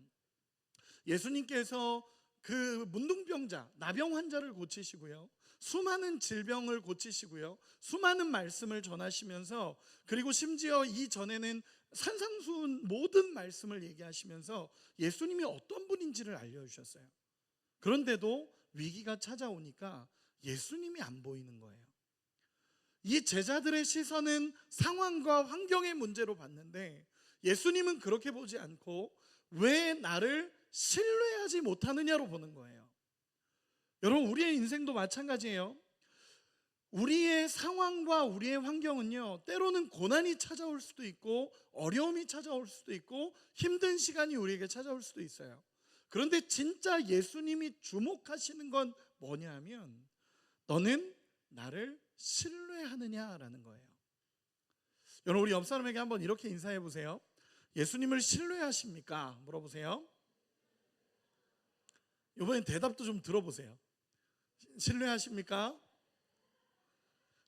예수님께서 그 문둥병자 나병 환자를 고치시고요, 수많은 질병을 고치시고요, 수많은 말씀을 전하시면서 그리고 심지어 이전에는 산상수훈 모든 말씀을 얘기하시면서 예수님이 어떤 분인지를 알려주셨어요. 그런데도 위기가 찾아오니까 예수님이 안 보이는 거예요. 이 제자들의 시선은 상황과 환경의 문제로 봤는데 예수님은 그렇게 보지 않고 왜 나를 신뢰하지 못하느냐로 보는 거예요. 여러분 우리의 인생도 마찬가지예요. 우리의 상황과 우리의 환경은요, 때로는 고난이 찾아올 수도 있고 어려움이 찾아올 수도 있고 힘든 시간이 우리에게 찾아올 수도 있어요. 그런데 진짜 예수님이 주목하시는 건 뭐냐면 너는 나를 신뢰하느냐라는 거예요. 여러분 우리 옆 사람에게 한번 이렇게 인사해 보세요. 예수님을 신뢰하십니까? 물어보세요. 이번엔 대답도 좀 들어보세요. 신뢰하십니까?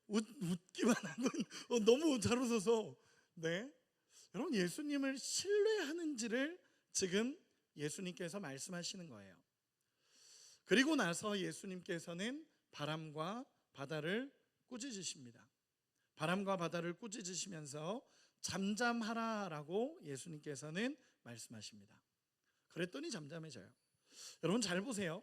웃기만 하고 너무 잘 웃어서. 네, 여러분 예수님을 신뢰하는지를 지금 예수님께서 말씀하시는 거예요. 그리고 나서 예수님께서는 바람과 바다를 꾸짖으십니다. 바람과 바다를 꾸짖으시면서 잠잠하라라고 예수님께서는 말씀하십니다. 그랬더니 잠잠해져요. 여러분 잘 보세요.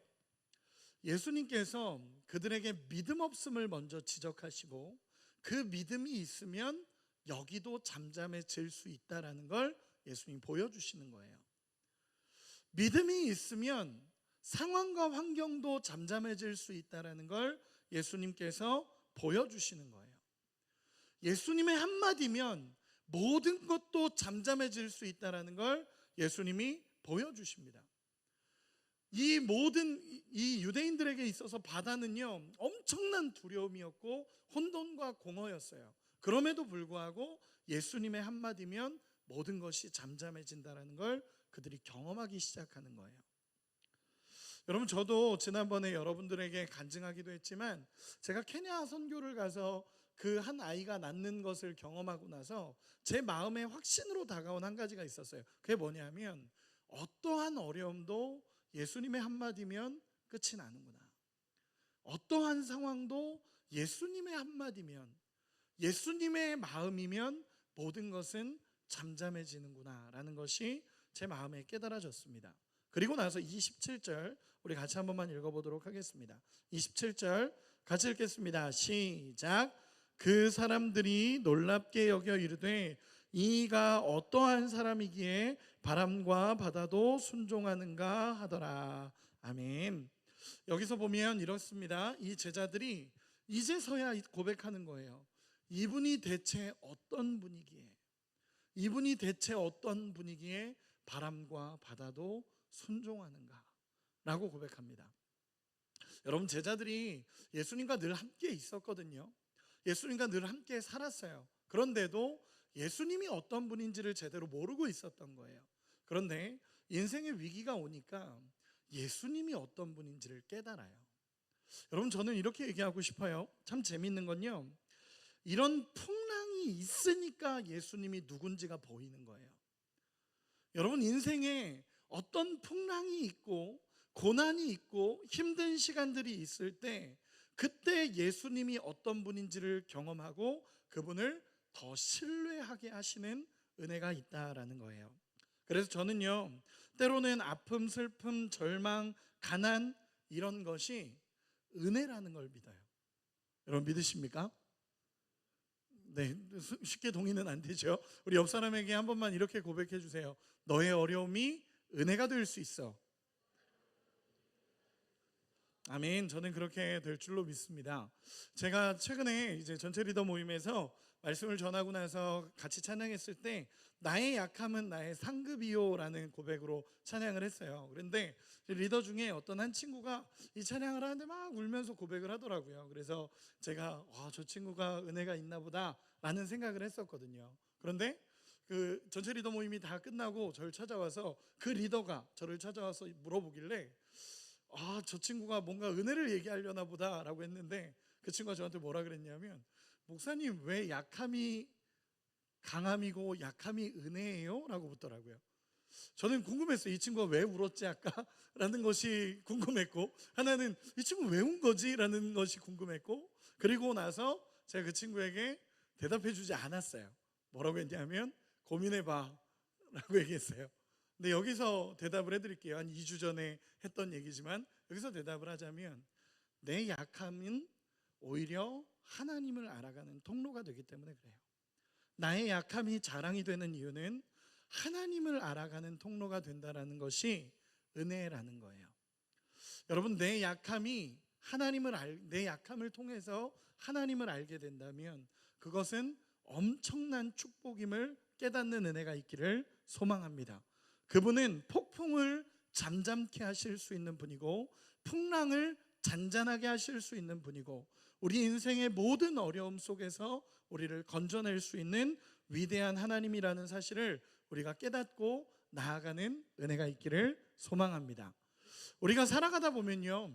예수님께서 그들에게 믿음 없음을 먼저 지적하시고 그 믿음이 있으면 여기도 잠잠해질 수 있다라는 걸 예수님이 보여주시는 거예요. 믿음이 있으면 상황과 환경도 잠잠해질 수 있다라는 걸 예수님께서 보여주시는 거예요. 예수님의 한마디면 모든 것도 잠잠해질 수 있다라는 걸 예수님이 보여주십니다. 이 모든 이 유대인들에게 있어서 바다는요 엄청난 두려움이었고 혼돈과 공허였어요. 그럼에도 불구하고 예수님의 한마디면 모든 것이 잠잠해진다는 걸 그들이 경험하기 시작하는 거예요. 여러분, 저도 지난번에 여러분들에게 간증하기도 했지만 제가 케냐 선교를 가서 그 한 아이가 낳는 것을 경험하고 나서 제 마음에 확신으로 다가온 한 가지가 있었어요. 그게 뭐냐면 어떠한 어려움도 예수님의 한마디면 끝이 나는구나. 어떠한 상황도 예수님의 한마디면, 예수님의 마음이면 모든 것은 잠잠해지는구나 라는 것이 제 마음에 깨달아졌습니다. 그리고 나서 27절 우리 같이 한 번만 읽어보도록 하겠습니다. 27절 같이 읽겠습니다. 시작. 그 사람들이 놀랍게 여겨 이르되 이가 어떠한 사람이기에 바람과 바다도 순종하는가 하더라. 아멘. 여기서 보면 이렇습니다. 이 제자들이 이제서야 고백하는 거예요. 이분이 대체 어떤 분이기에, 이분이 대체 어떤 분이기에 바람과 바다도 순종하는가 라고 고백합니다. 여러분, 제자들이 예수님과 늘 함께 있었거든요. 예수님과 늘 함께 살았어요. 그런데도 예수님이 어떤 분인지를 제대로 모르고 있었던 거예요. 그런데 인생의 위기가 오니까 예수님이 어떤 분인지를 깨달아요. 여러분, 저는 이렇게 얘기하고 싶어요. 참 재밌는 건요, 이런 풍랑이 있으니까 예수님이 누군지가 보이는 거예요. 여러분, 인생에 어떤 풍랑이 있고 고난이 있고 힘든 시간들이 있을 때 그때 예수님이 어떤 분인지를 경험하고 그분을 더 신뢰하게 하시는 은혜가 있다라는 거예요. 그래서 저는요, 때로는 아픔, 슬픔, 절망, 가난 이런 것이 은혜라는 걸 믿어요. 여러분, 믿으십니까? 네, 쉽게 동의는 안 되죠. 우리 옆 사람에게 한 번만 이렇게 고백해 주세요. 너의 어려움이 은혜가 될 수 있어. 아멘. 저는 그렇게 될 줄로 믿습니다. 제가 최근에 이제 전체 리더 모임에서 말씀을 전하고 나서 같이 찬양했을 때 나의 약함은 나의 상급이요라는 고백으로 찬양을 했어요. 그런데 리더 중에 어떤 한 친구가 이 찬양을 하는데 막 울면서 고백을 하더라고요. 그래서 제가 저 친구가 은혜가 있나 보다라는 생각을 했었거든요. 그런데 그 전체 리더 모임이 다 끝나고 저를 찾아와서 그 리더가 저를 찾아와서 물어보길래 저 친구가 뭔가 은혜를 얘기하려나 보다라고 했는데 그 친구가 저한테 뭐라 그랬냐면, 목사님 왜 약함이 강함이고 약함이 은혜예요? 라고 묻더라고요. 저는 궁금했어요. 이 친구가 왜 울었지 아까? 라는 것이 궁금했고, 하나는 이 친구 왜 운 거지? 라는 것이 궁금했고, 그리고 나서 제가 그 친구에게 대답해 주지 않았어요. 뭐라고 했냐면 고민해봐 라고 얘기했어요. 근데 여기서 대답을 해드릴게요. 한 2주 전에 했던 얘기지만 여기서 대답을 하자면, 내 약함은 오히려 하나님을 알아가는 통로가 되기 때문에 그래요. 나의 약함이 자랑이 되는 이유는 하나님을 알아가는 통로가 된다는 것이 은혜라는 거예요. 여러분, 내 약함을 통해서 하나님을 알게 된다면 그것은 엄청난 축복임을 깨닫는 은혜가 있기를 소망합니다. 그분은 폭풍을 잠잠케 하실 수 있는 분이고 풍랑을 잔잔하게 하실 수 있는 분이고 우리 인생의 모든 어려움 속에서 우리를 건져낼 수 있는 위대한 하나님이라는 사실을 우리가 깨닫고 나아가는 은혜가 있기를 소망합니다. 우리가 살아가다 보면요,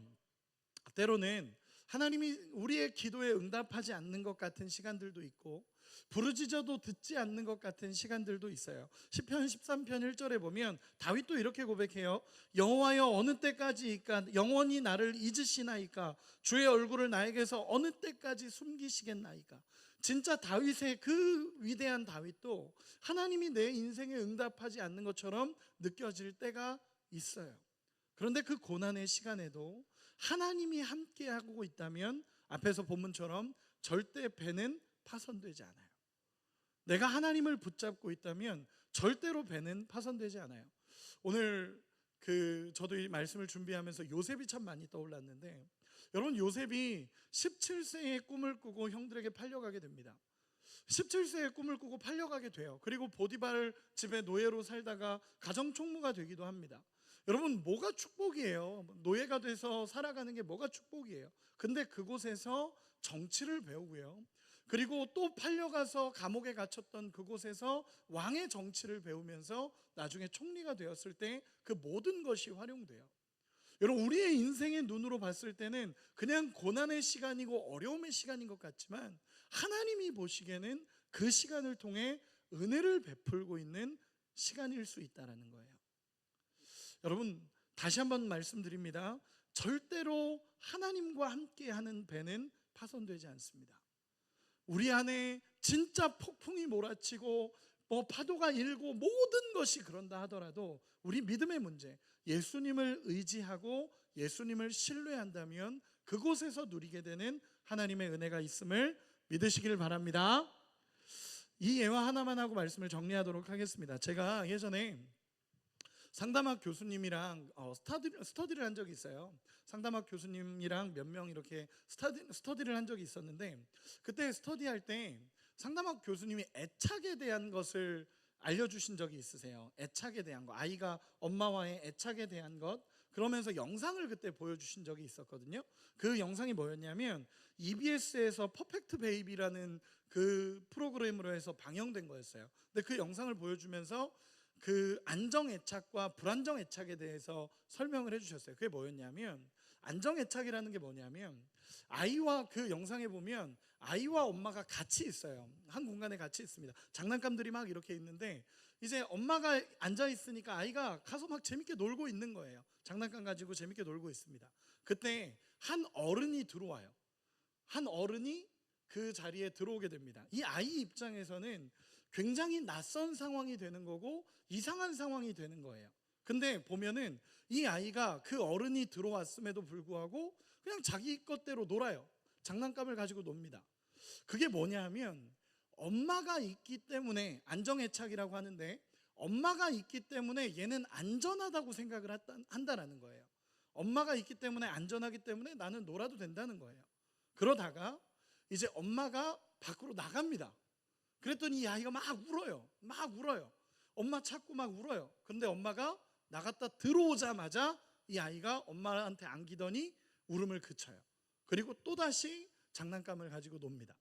때로는 하나님이 우리의 기도에 응답하지 않는 것 같은 시간들도 있고 부르짖어도 듣지 않는 것 같은 시간들도 있어요. 시편 13편 1절에 보면 다윗도 이렇게 고백해요. 여호와여 어느 때까지이까 영원히 나를 잊으시나이까 주의 얼굴을 나에게서 어느 때까지 숨기시겠나이까. 진짜 다윗의 그 위대한 다윗도 하나님이 내 인생에 응답하지 않는 것처럼 느껴질 때가 있어요. 그런데 그 고난의 시간에도 하나님이 함께하고 있다면 앞에서 본문처럼 절대 배는 파손되지 않아요. 내가 하나님을 붙잡고 있다면 절대로 배는 파손되지 않아요. 오늘 저도 이 말씀을 준비하면서 요셉이 참 많이 떠올랐는데, 여러분, 요셉이 17세에 꿈을 꾸고 형들에게 팔려가게 됩니다. 17세에 꿈을 꾸고 팔려가게 돼요. 그리고 보디발 집에 노예로 살다가 가정총무가 되기도 합니다. 여러분, 뭐가 축복이에요? 노예가 돼서 살아가는 게 뭐가 축복이에요? 근데 그곳에서 정치를 배우고요, 그리고 또 팔려가서 감옥에 갇혔던 그곳에서 왕의 정치를 배우면서 나중에 총리가 되었을 때 그 모든 것이 활용돼요. 여러분, 우리의 인생의 눈으로 봤을 때는 그냥 고난의 시간이고 어려움의 시간인 것 같지만 하나님이 보시기에는 그 시간을 통해 은혜를 베풀고 있는 시간일 수 있다는 거예요. 여러분, 다시 한번 말씀드립니다. 절대로 하나님과 함께하는 배는 파손되지 않습니다. 우리 안에 진짜 폭풍이 몰아치고 파도가 일고 모든 것이 그런다 하더라도 우리 믿음의 문제, 예수님을 의지하고 예수님을 신뢰한다면 그곳에서 누리게 되는 하나님의 은혜가 있음을 믿으시기를 바랍니다. 이 예화 하나만 하고 말씀을 정리하도록 하겠습니다. 제가 예전에 상담학 교수님이랑 스터디를 한 적이 있어요. 상담학 교수님이랑 몇 명 이렇게 스터디를 한 적이 있었는데, 그때 스터디할 때 상담학 교수님이 애착에 대한 것을 알려주신 적이 있으세요. 애착에 대한 거, 아이가 엄마와의 애착에 대한 것, 그러면서 영상을 그때 보여주신 적이 있었거든요. 그 영상이 뭐였냐면 EBS에서 퍼펙트 베이비라는 그 프로그램으로 해서 방영된 거였어요. 근데 그 영상을 보여주면서 그 안정 애착과 불안정 애착에 대해서 설명을 해주셨어요. 그게 뭐였냐면, 안정 애착이라는 게 뭐냐면, 아이와 그 영상에 보면 아이와 엄마가 같이 있어요. 한 공간에 같이 있습니다. 장난감들이 막 이렇게 있는데 이제 엄마가 앉아 있으니까 아이가 가서 막 재밌게 놀고 있는 거예요. 장난감 가지고 재밌게 놀고 있습니다. 그때 한 어른이 들어와요. 한 어른이 그 자리에 들어오게 됩니다. 이 아이 입장에서는 굉장히 낯선 상황이 되는 거고 이상한 상황이 되는 거예요. 근데 보면은 이 아이가 그 어른이 들어왔음에도 불구하고 그냥 자기 것대로 놀아요. 장난감을 가지고 놉니다. 그게 뭐냐면 엄마가 있기 때문에, 안정애착이라고 하는데 엄마가 있기 때문에 얘는 안전하다고 생각을 한다라는 거예요. 엄마가 있기 때문에, 안전하기 때문에 나는 놀아도 된다는 거예요. 그러다가 이제 엄마가 밖으로 나갑니다. 그랬더니 이 아이가 막 울어요. 막 울어요. 엄마 찾고 막 울어요. 근데 엄마가 나갔다 들어오자마자 이 아이가 엄마한테 안기더니 울음을 그쳐요. 그리고 또다시 장난감을 가지고 놉니다.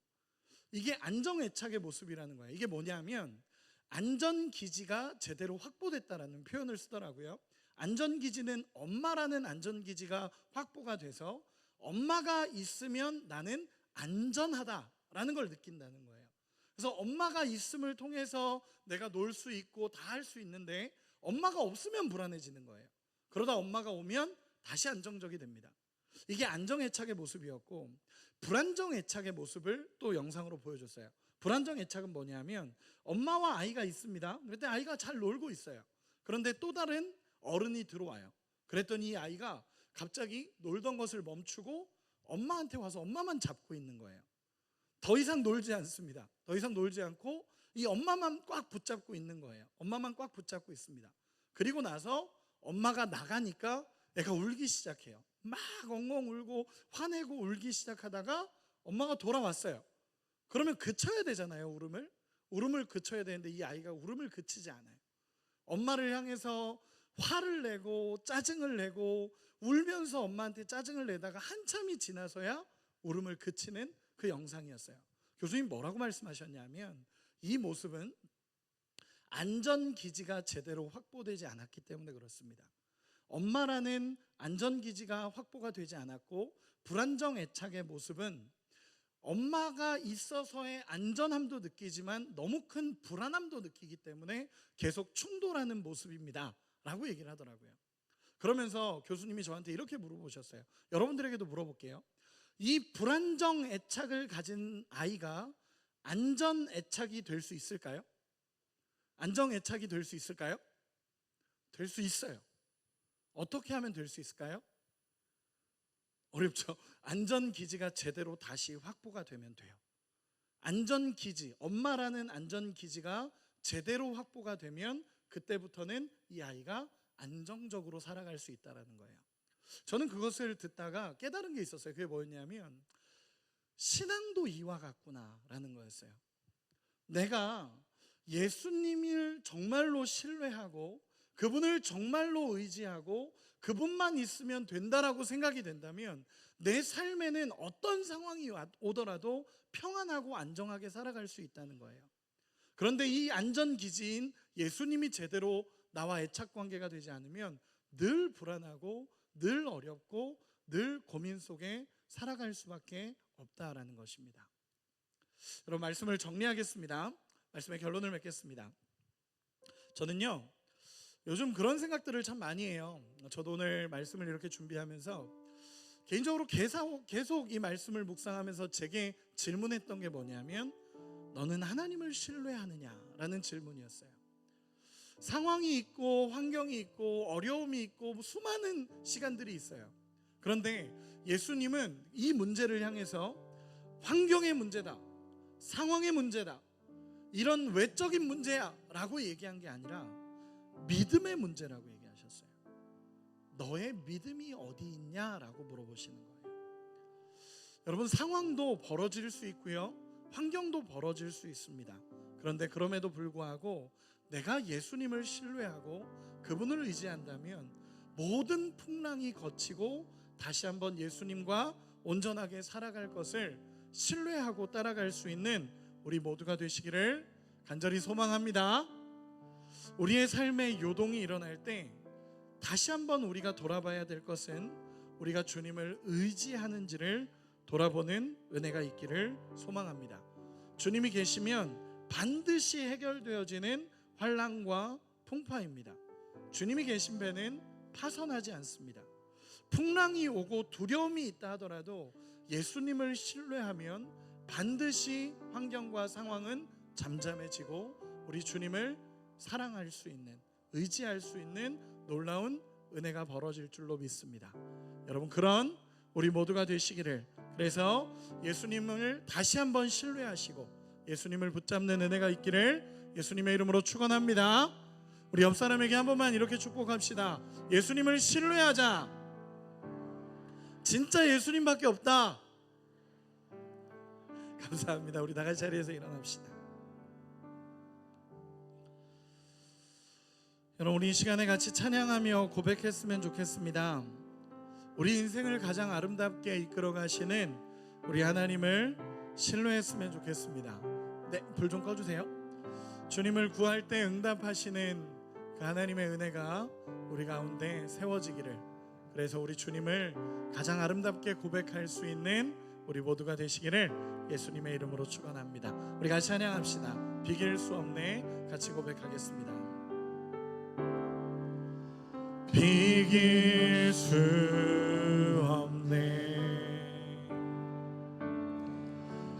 이게 안정애착의 모습이라는 거예요. 이게 뭐냐면 안전기지가 제대로 확보됐다라는 표현을 쓰더라고요. 안전기지는 엄마라는 안전기지가 확보가 돼서 엄마가 있으면 나는 안전하다라는 걸 느낀다는 거예요. 그래서 엄마가 있음을 통해서 내가 놀 수 있고 다 할 수 있는데 엄마가 없으면 불안해지는 거예요. 그러다 엄마가 오면 다시 안정적이 됩니다. 이게 안정애착의 모습이었고, 불안정애착의 모습을 또 영상으로 보여줬어요. 불안정애착은 뭐냐면 엄마와 아이가 있습니다. 그런데 아이가 잘 놀고 있어요. 그런데 또 다른 어른이 들어와요. 그랬더니 이 아이가 갑자기 놀던 것을 멈추고 엄마한테 와서 엄마만 잡고 있는 거예요. 더 이상 놀지 않습니다. 더 이상 놀지 않고 이 엄마만 꽉 붙잡고 있는 거예요. 엄마만 꽉 붙잡고 있습니다. 그리고 나서 엄마가 나가니까 애가 울기 시작해요. 막 엉엉 울고 화내고 울기 시작하다가 엄마가 돌아왔어요. 그러면 그쳐야 되잖아요. 울음을 그쳐야 되는데 이 아이가 울음을 그치지 않아요. 엄마를 향해서 화를 내고 짜증을 내고 울면서 엄마한테 짜증을 내다가 한참이 지나서야 울음을 그치는 그 영상이었어요. 교수님 뭐라고 말씀하셨냐면, 이 모습은 안전기지가 제대로 확보되지 않았기 때문에 그렇습니다. 엄마라는 안전기지가 확보가 되지 않았고, 불안정 애착의 모습은 엄마가 있어서의 안전함도 느끼지만 너무 큰 불안함도 느끼기 때문에 계속 충돌하는 모습입니다 라고 얘기를 하더라고요. 그러면서 교수님이 저한테 이렇게 물어보셨어요. 여러분들에게도 물어볼게요. 이 불안정 애착을 가진 아이가 안전 애착이 될 수 있을까요? 안정 애착이 될 수 있을까요? 될 수 있어요. 어떻게 하면 될 수 있을까요? 어렵죠. 안전기지가 제대로 다시 확보가 되면 돼요. 안전기지, 엄마라는 안전기지가 제대로 확보가 되면 그때부터는 이 아이가 안정적으로 살아갈 수 있다는 거예요. 저는 그것을 듣다가 깨달은 게 있었어요. 그게 뭐였냐면 신앙도 이와 같구나라는 거였어요. 내가 예수님을 정말로 신뢰하고 그분을 정말로 의지하고 그분만 있으면 된다라고 생각이 된다면 내 삶에는 어떤 상황이 오더라도 평안하고 안정하게 살아갈 수 있다는 거예요. 그런데 이 안전기지인 예수님이 제대로 나와 애착 관계가 되지 않으면 늘 불안하고 늘 어렵고 늘 고민 속에 살아갈 수밖에 없다라는 것입니다. 여러분, 말씀을 정리하겠습니다. 말씀의 결론을 맺겠습니다. 저는요, 요즘 그런 생각들을 참 많이 해요. 저도 오늘 말씀을 이렇게 준비하면서 개인적으로 계속 이 말씀을 묵상하면서 제게 질문했던 게 뭐냐면, 너는 하나님을 신뢰하느냐라는 질문이었어요. 상황이 있고 환경이 있고 어려움이 있고 수많은 시간들이 있어요. 그런데 예수님은 이 문제를 향해서 환경의 문제다, 상황의 문제다, 이런 외적인 문제야 라고 얘기한 게 아니라 믿음의 문제라고 얘기하셨어요. 너의 믿음이 어디 있냐라고 물어보시는 거예요. 여러분, 상황도 벌어질 수 있고요, 환경도 벌어질 수 있습니다. 그런데 그럼에도 불구하고 내가 예수님을 신뢰하고 그분을 의지한다면 모든 풍랑이 거치고 다시 한번 예수님과 온전하게 살아갈 것을 신뢰하고 따라갈 수 있는 우리 모두가 되시기를 간절히 소망합니다. 우리의 삶에 요동이 일어날 때 다시 한번 우리가 돌아봐야 될 것은 우리가 주님을 의지하는지를 돌아보는 은혜가 있기를 소망합니다. 주님이 계시면 반드시 해결되어지는 환난과 풍파입니다. 주님이 계신 배는 파손하지 않습니다. 풍랑이 오고 두려움이 있다 하더라도 예수님을 신뢰하면 반드시 환경과 상황은 잠잠해지고 우리 주님을 사랑할 수 있는, 의지할 수 있는 놀라운 은혜가 벌어질 줄로 믿습니다. 여러분, 그런 우리 모두가 되시기를, 그래서 예수님을 다시 한번 신뢰하시고 예수님을 붙잡는 은혜가 있기를 예수님의 이름으로 축원합니다. 우리 옆 사람에게 한 번만 이렇게 축복합시다. 예수님을 신뢰하자. 진짜 예수님밖에 없다. 감사합니다. 우리 나갈 자리에서 일어납시다. 여러분, 우리 이 시간에 같이 찬양하며 고백했으면 좋겠습니다. 우리 인생을 가장 아름답게 이끌어 가시는 우리 하나님을 신뢰했으면 좋겠습니다. 네, 불 좀 꺼주세요. 주님을 구할 때 응답하시는 그 하나님의 은혜가 우리 가운데 세워지기를, 그래서 우리 주님을 가장 아름답게 고백할 수 있는 우리 모두가 되시기를 예수님의 이름으로 축원합니다. 우리 같이 찬양합시다. 비길 수 없네. 같이 고백하겠습니다. 비길 수 없네.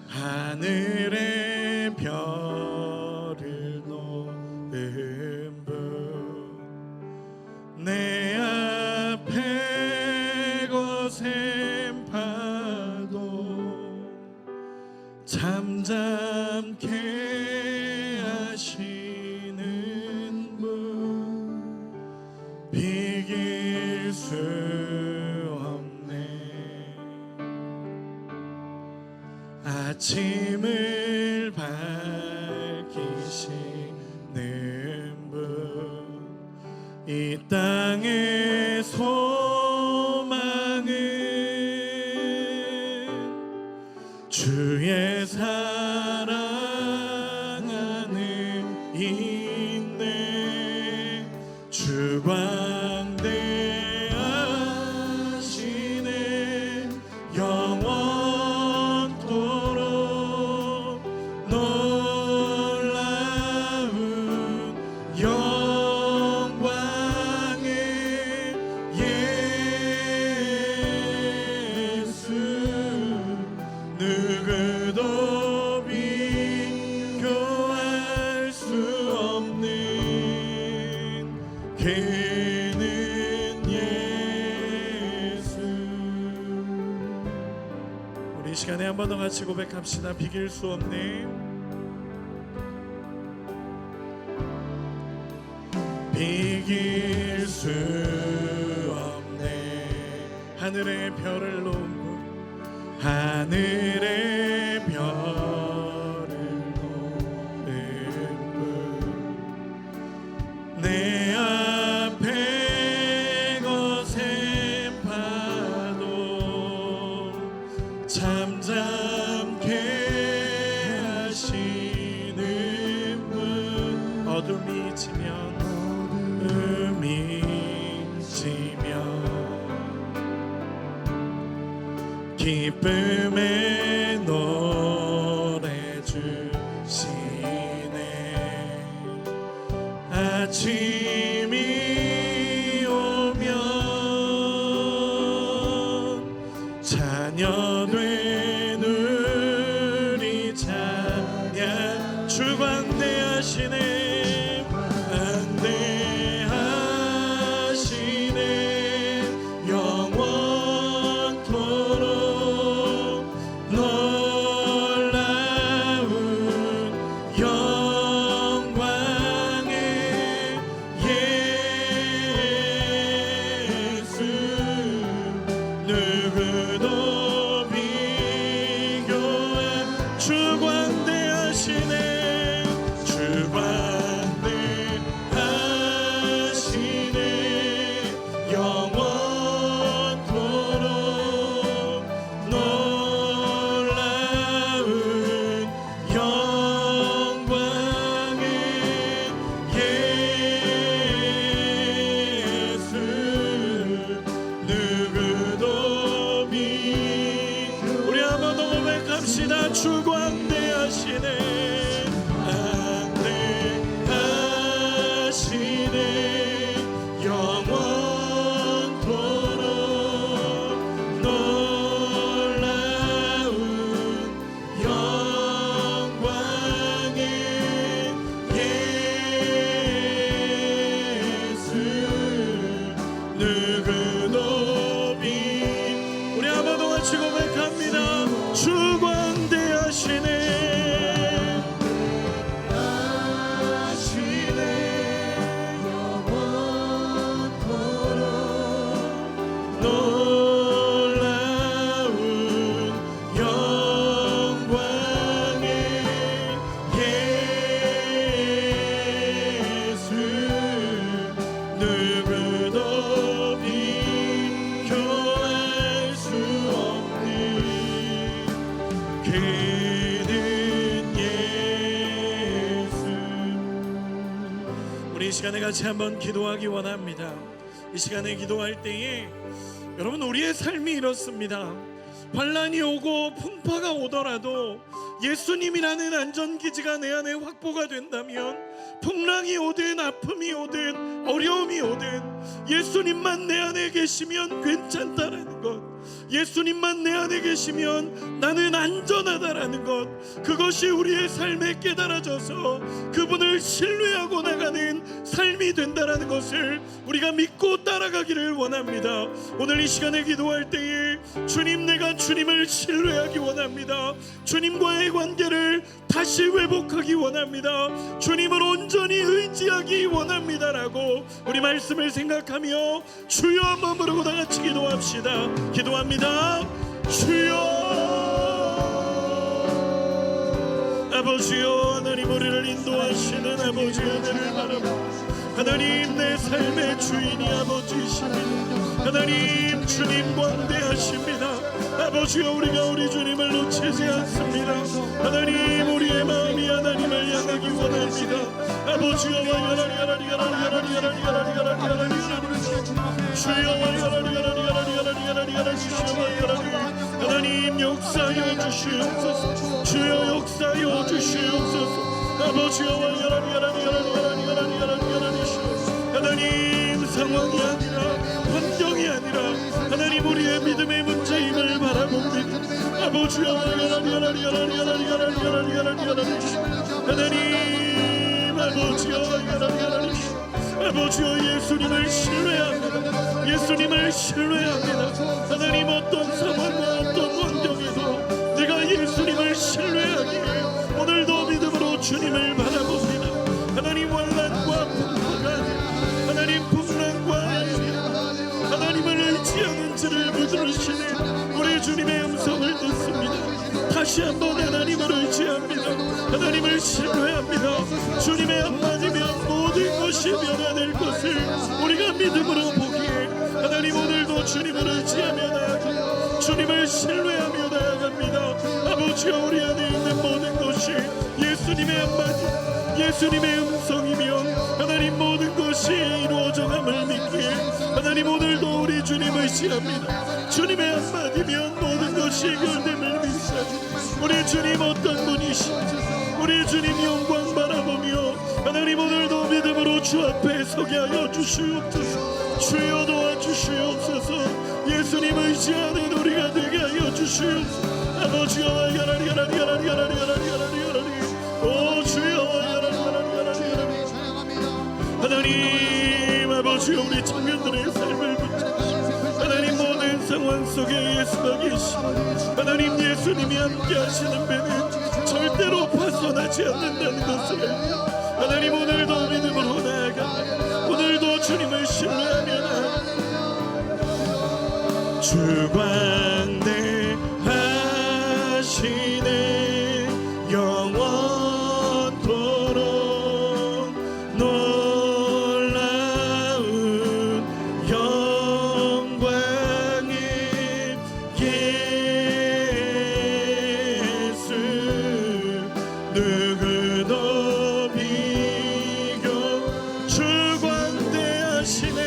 하늘의 별을 놓은 분, 내 앞에 거센 파도 잠잠케 하시는 분, 비길 수 없네. 아침을 밝히시는 분, 이 땅의 소망은 주의 사랑 안에 있네. 주광대하시네. 영원토록 놀라운 영광의 예수, 누구도 비교할 수 없는 그는 예수. 우리 이 시간에 한 번 더 같이 고백합시다. 비길 수 없네. 비길 수 없네. 하늘의 별을 놓은 분, 하늘의 별을 놓은 분, 내 기쁨의 노래 주시네. 아침이 오면 자녀된 우리 찬양 주관대하시네. 안대하시네. 영원토록 놀라운 영광의 예수. 누구도 비교할 주관대하시네. 주관대하시네. 영원토록 놀라운 영광의 예수. 누구도 우리 한번 더 고백합시다. 주관대하시네. 안대하시네. 영원토록 놀라운 영광의 예수. 누구도 우리 한번 더 같이 고백합니다. 주관대하시네. 놀라운 영광의 예수. 누구도 비교할 수 없는 그는 예수. 우리 이 시간에 같이 한번 기도하기 원합니다. 이 시간에 기도할 때에 여러분, 우리의 삶이 이렇습니다. 환난이 오고 풍파가 오더라도 예수님이라는 안전기지가 내 안에 확보가 된다면, 풍랑이 오든 아픔이 오든 어려움이 오든 예수님만 내 안에 계시면 괜찮다라는 것, 예수님만 내 안에 계시면 나는 안전하다라는 것, 그것이 우리의 삶에 깨달아져서 그분을 신뢰하고 나가는 삶이 된다라는 것을 우리가 믿고 따라가기를 원합니다. 오늘 이 시간에 기도할 때에 주님, 내가 주님을 신뢰하기 원합니다. 주님과의 관계를 다시 회복하기 원합니다. 주님을 온전히 의지하기 원합니다라고 우리 말씀을 생각하며 주여 한번 부르고 다 같이 기도합시다. 기도합니다. 주여, 아버지여, 하나님 우리를 인도하시는 아버지 은혜를 바라보고, 하나님 내 삶의 주인이 아버지이십니다. 하나님 주님 광대하십니다. 아버지여, 우리가 우리 주님을 놓치지 않습니다. 하나님 우리의 마음이 하나님을 향하기 원합니다. 아버지여, 하나님 역사여 주시옵소서. 주여 역사여 주시옵소서. 아버지여, 하나님 상황이 아니라 환경이 아니라 하나님 우리의 믿음의 문제임을 바라봅니다. 아버지여, 하나님 아버지여, 예수님을 신뢰합니다. 예수님을 신뢰합니다. 하나님 어떤 상황과 어떤 환경에도 내가 예수님을 신뢰하기에 오늘도 믿음으로 주님을 바라봅니다. 하나님 환난과 풍파가 아니라, 하나님 풍랑과 아니라 하나님을 의지하는지를 부드러우시는 우리 주님의 음성을 듣습니다. 다시 한번 하나님을 의지합니다. 하나님을 신뢰합니다. 주님의 한마디면 모든 것이 변화될 것을 우리가 믿음으로 보기에 하나님 오늘도 주님을 의지하며 나아갑니다. 주님을 신뢰하며 나아갑니다. 아버지여, 우리 안에 있는 모든 것이 예수님의 한마디, 예수님의 음성이며 하나님 모든 것이 이루어져감을 믿기에 하나님 오늘도 우리 주님 의지합니다. 주님의 한마디면 모든 것이 해결됨을 믿사옵니다. 우리 주님 어떤 분이신지 우리 주님 영광 바라보며 하나님 오늘도 믿음으로 주 앞에 서게 하여 주시옵소서. 주여 도와주시옵소서. 예수님 의지하는 우리가 되게 하여 주시옵소서. 아버지여 야라리 야라리 야라리 야라리 야라리 야라리 야라리 오 주여 야라리 야라리 야라리 야라리 하나님 아버지여 우리 청년들의 삶을 붙잡으시고 하나님 모든 상황 속에 예수가 계시고 하나님 예수님이 함께 하시는 배는 절대로 파손하지 않는다는 것을 하나님 오늘도 믿음으로 나아가 오늘도 주님을 신뢰하며 나아가 주관대 하시네 영원토록 놀라운 영광의 예수 누구도 비교 주관대하시네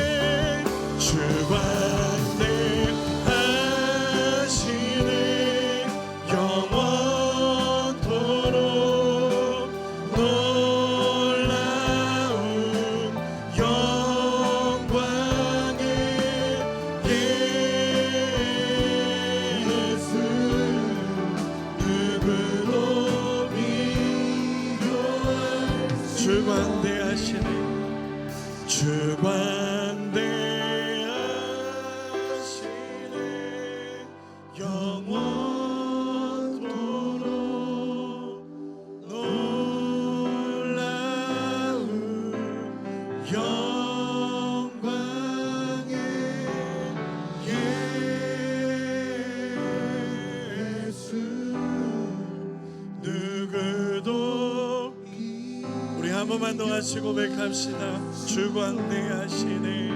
주관대하시네 영원토록 놀라운 영광의 예수 누구도 비교할 수 주관대하시네 주관대하시네 영원토록 놀라운 영광의 예수 누구도 우리 한 번만 더 같이 고백합시다. 주관대하시네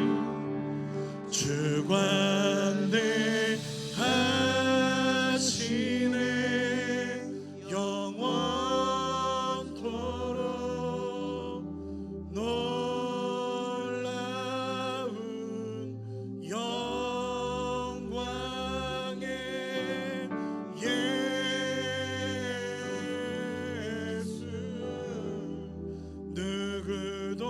주관대하시네 영원토록 놀라운 영광의 예수 누구도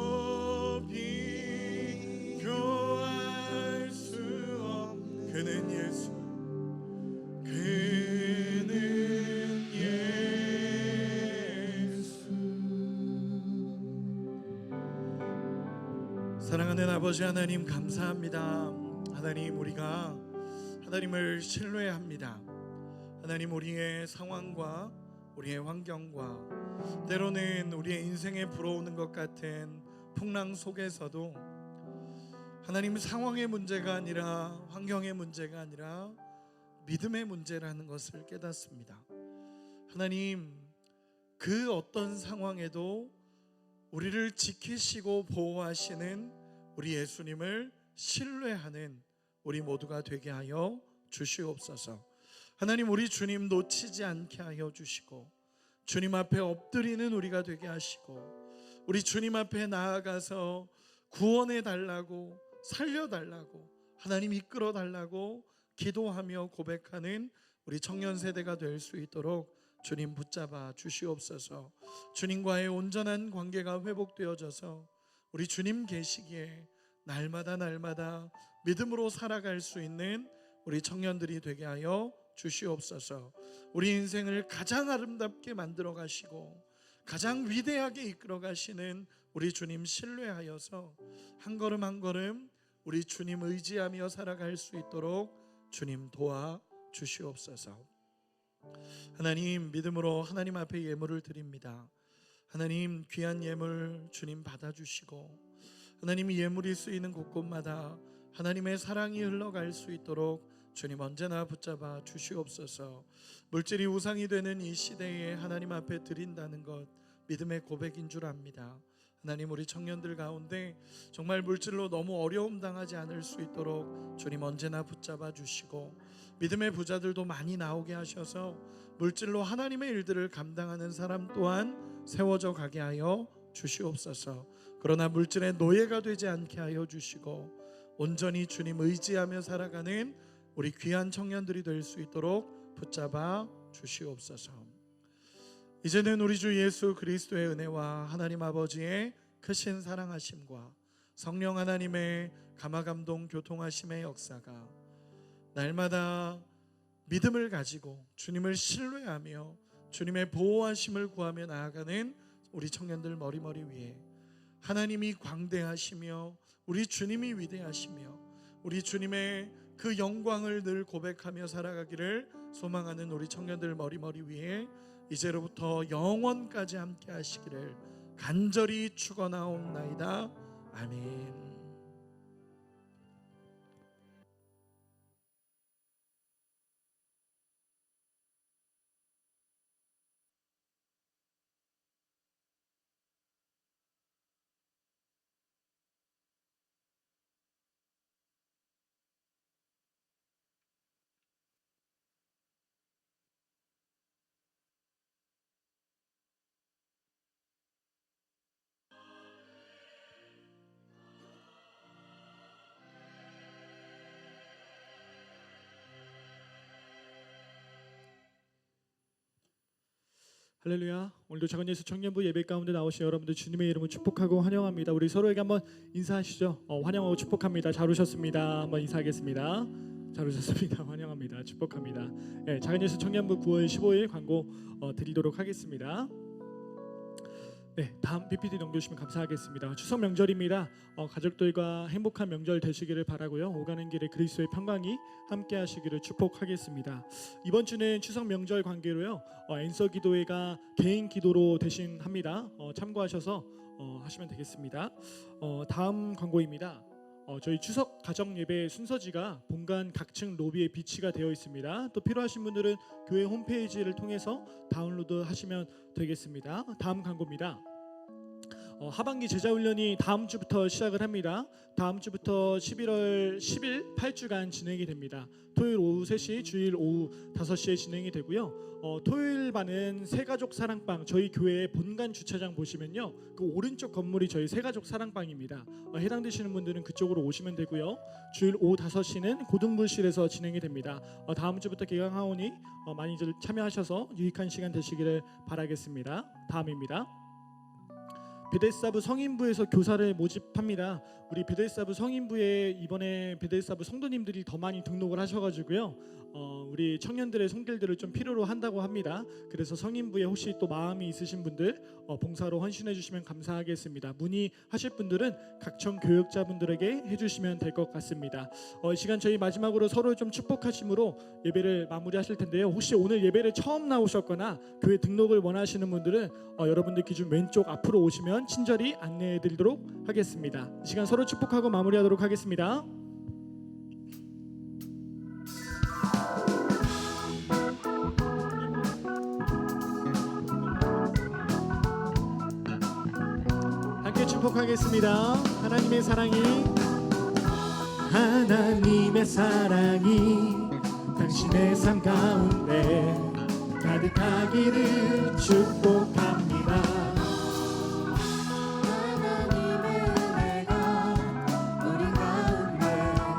비교할 수 없는 그는 예수 그는 예수 사랑하는 아버지 하나님 감사합니다. 하나님 우리가 하나님을 신뢰합니다. 하나님 우리의 상황과 우리의 환경과 때로는 우리의 인생에 불어오는 것 같은 풍랑 속에서도 하나님 상황의 문제가 아니라 환경의 문제가 아니라 믿음의 문제라는 것을 깨닫습니다. 하나님 그 어떤 상황에도 우리를 지키시고 보호하시는 우리 예수님을 신뢰하는 우리 모두가 되게 하여 주시옵소서. 하나님 우리 주님 놓치지 않게 하여 주시고 주님 앞에 엎드리는 우리가 되게 하시고 우리 주님 앞에 나아가서 구원해 달라고 살려 달라고 하나님 이끌어 달라고 기도하며 고백하는 우리 청년 세대가 될 수 있도록 주님 붙잡아 주시옵소서. 주님과의 온전한 관계가 회복되어져서 우리 주님 계시기에 날마다 믿음으로 살아갈 수 있는 우리 청년들이 되게 하여 주시옵소서. 우리 인생을 가장 아름답게 만들어 가시고 가장 위대하게 이끌어 가시는 우리 주님 신뢰하여서 한 걸음 한 걸음 우리 주님 의지하며 살아갈 수 있도록 주님 도와 주시옵소서. 하나님 믿음으로 하나님 앞에 예물을 드립니다. 하나님 귀한 예물 주님 받아주시고 하나님 예물이 쓰이는 곳곳마다 하나님의 사랑이 흘러갈 수 있도록 주님 언제나 붙잡아 주시옵소서. 물질이 우상이 되는 이 시대에 하나님 앞에 드린다는 것 믿음의 고백인 줄 압니다. 하나님 우리 청년들 가운데 정말 물질로 너무 어려움 당하지 않을 수 있도록 주님 언제나 붙잡아 주시고 믿음의 부자들도 많이 나오게 하셔서 물질로 하나님의 일들을 감당하는 사람 또한 세워져 가게 하여 주시옵소서. 그러나 물질의 노예가 되지 않게 하여 주시고 온전히 주님 의지하며 살아가는 우리 귀한 청년들이 될 수 있도록 붙잡아 주시옵소서. 이제는 우리 주 예수 그리스도의 은혜와 하나님 아버지의 크신 사랑하심과 성령 하나님의 감화감동 교통하심의 역사가 날마다 믿음을 가지고 주님을 신뢰하며 주님의 보호하심을 구하며 나아가는 우리 청년들 머리머리 위에 하나님이 광대하시며 우리 주님이 위대하시며 우리 주님의 그 영광을 늘 고백하며 살아가기를 소망하는 우리 청년들 머리머리 위에 이제로부터 영원까지 함께 하시기를 간절히 축원하옵나이다. 아멘. 할렐루야. 오늘도 작은 예수 청년부 예배 가운데 나오신 여러분들 주님의 이름을 축복하고 환영합니다. 우리 서로에게 한번 인사하시죠. 환영하고 축복합니다. 잘 오셨습니다. 한번 인사하겠습니다. 잘 오셨습니다. 환영합니다. 축복합니다. 네, 작은 예수 청년부 9월 15일 광고 드리도록 하겠습니다. 네, 다음 PPT 넘겨주시면 감사하겠습니다. 추석 명절입니다. 가족들과 행복한 명절 되시기를 바라고요. 오가는 길에 그리스도의 평강이 함께 하시기를 축복하겠습니다. 이번 주는 추석 명절 관계로요. 엔서 기도회가 개인 기도로 대신합니다. 참고하셔서 하시면 되겠습니다. 다음 광고입니다. 저희 추석 가정 예배 순서지가 본관 각층 로비에 비치가 되어 있습니다. 또 필요하신 분들은 교회 홈페이지를 통해서 다운로드 하시면 되겠습니다. 다음 광고입니다. 하반기 제자훈련이 다음 주부터 시작을 합니다. 다음 주부터 11월 10일 8주간 진행이 됩니다. 토요일 오후 3시, 주일 오후 5시에 진행이 되고요. 토요일 반은 새가족 사랑방, 저희 교회 본관 주차장 보시면요, 그 오른쪽 건물이 저희 새가족 사랑방입니다. 해당되시는 분들은 그쪽으로 오시면 되고요. 주일 오후 5시는 고등부실에서 진행이 됩니다. 다음 주부터 개강하오니 많이들 참여하셔서 유익한 시간 되시기를 바라겠습니다. 다음입니다. 베데스다부 성인부에서 교사를 모집합니다. 우리 베데스다부 성인부에 이번에 베데스다부 성도님들이 더 많이 등록을 하셔가지고요. 우리 청년들의 손길들을 좀 필요로 한다고 합니다. 그래서 성인부에 혹시 또 마음이 있으신 분들 봉사로 헌신해 주시면 감사하겠습니다. 문의하실 분들은 각청 교역자분들에게 해주시면 될 것 같습니다. 이 시간 저희 마지막으로 서로 좀 축복하심으로 예배를 마무리하실 텐데요. 혹시 오늘 예배를 처음 나오셨거나 교회 등록을 원하시는 분들은 여러분들 기준 왼쪽 앞으로 오시면 친절히 안내해 드리도록 하겠습니다. 이 시간 서로 축복하고 마무리하도록 하겠습니다. 함께 축복하겠습니다. 하나님의 사랑이 당신의 삶 가운데 가득하기를 축복합니다. 하나님의 은혜가 우리 가운데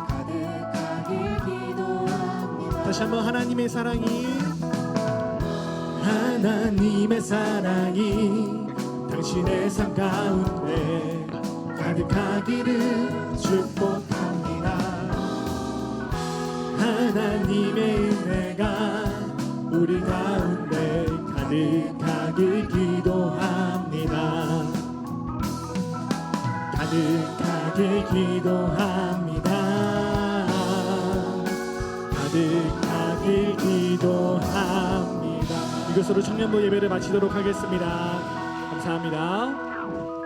가득하길 기도합니다. 다시 한번 하나님의 사랑이 당신의 삶 가운데 가득하기를 축복합니다. 하나님의 은혜가 우리 가운데 가득하길 기도합니다. 가득하길 기도합니다. 가득하길 기도합니다. 이것으로 청년부 예배를 마치도록 하겠습니다. 감사합니다.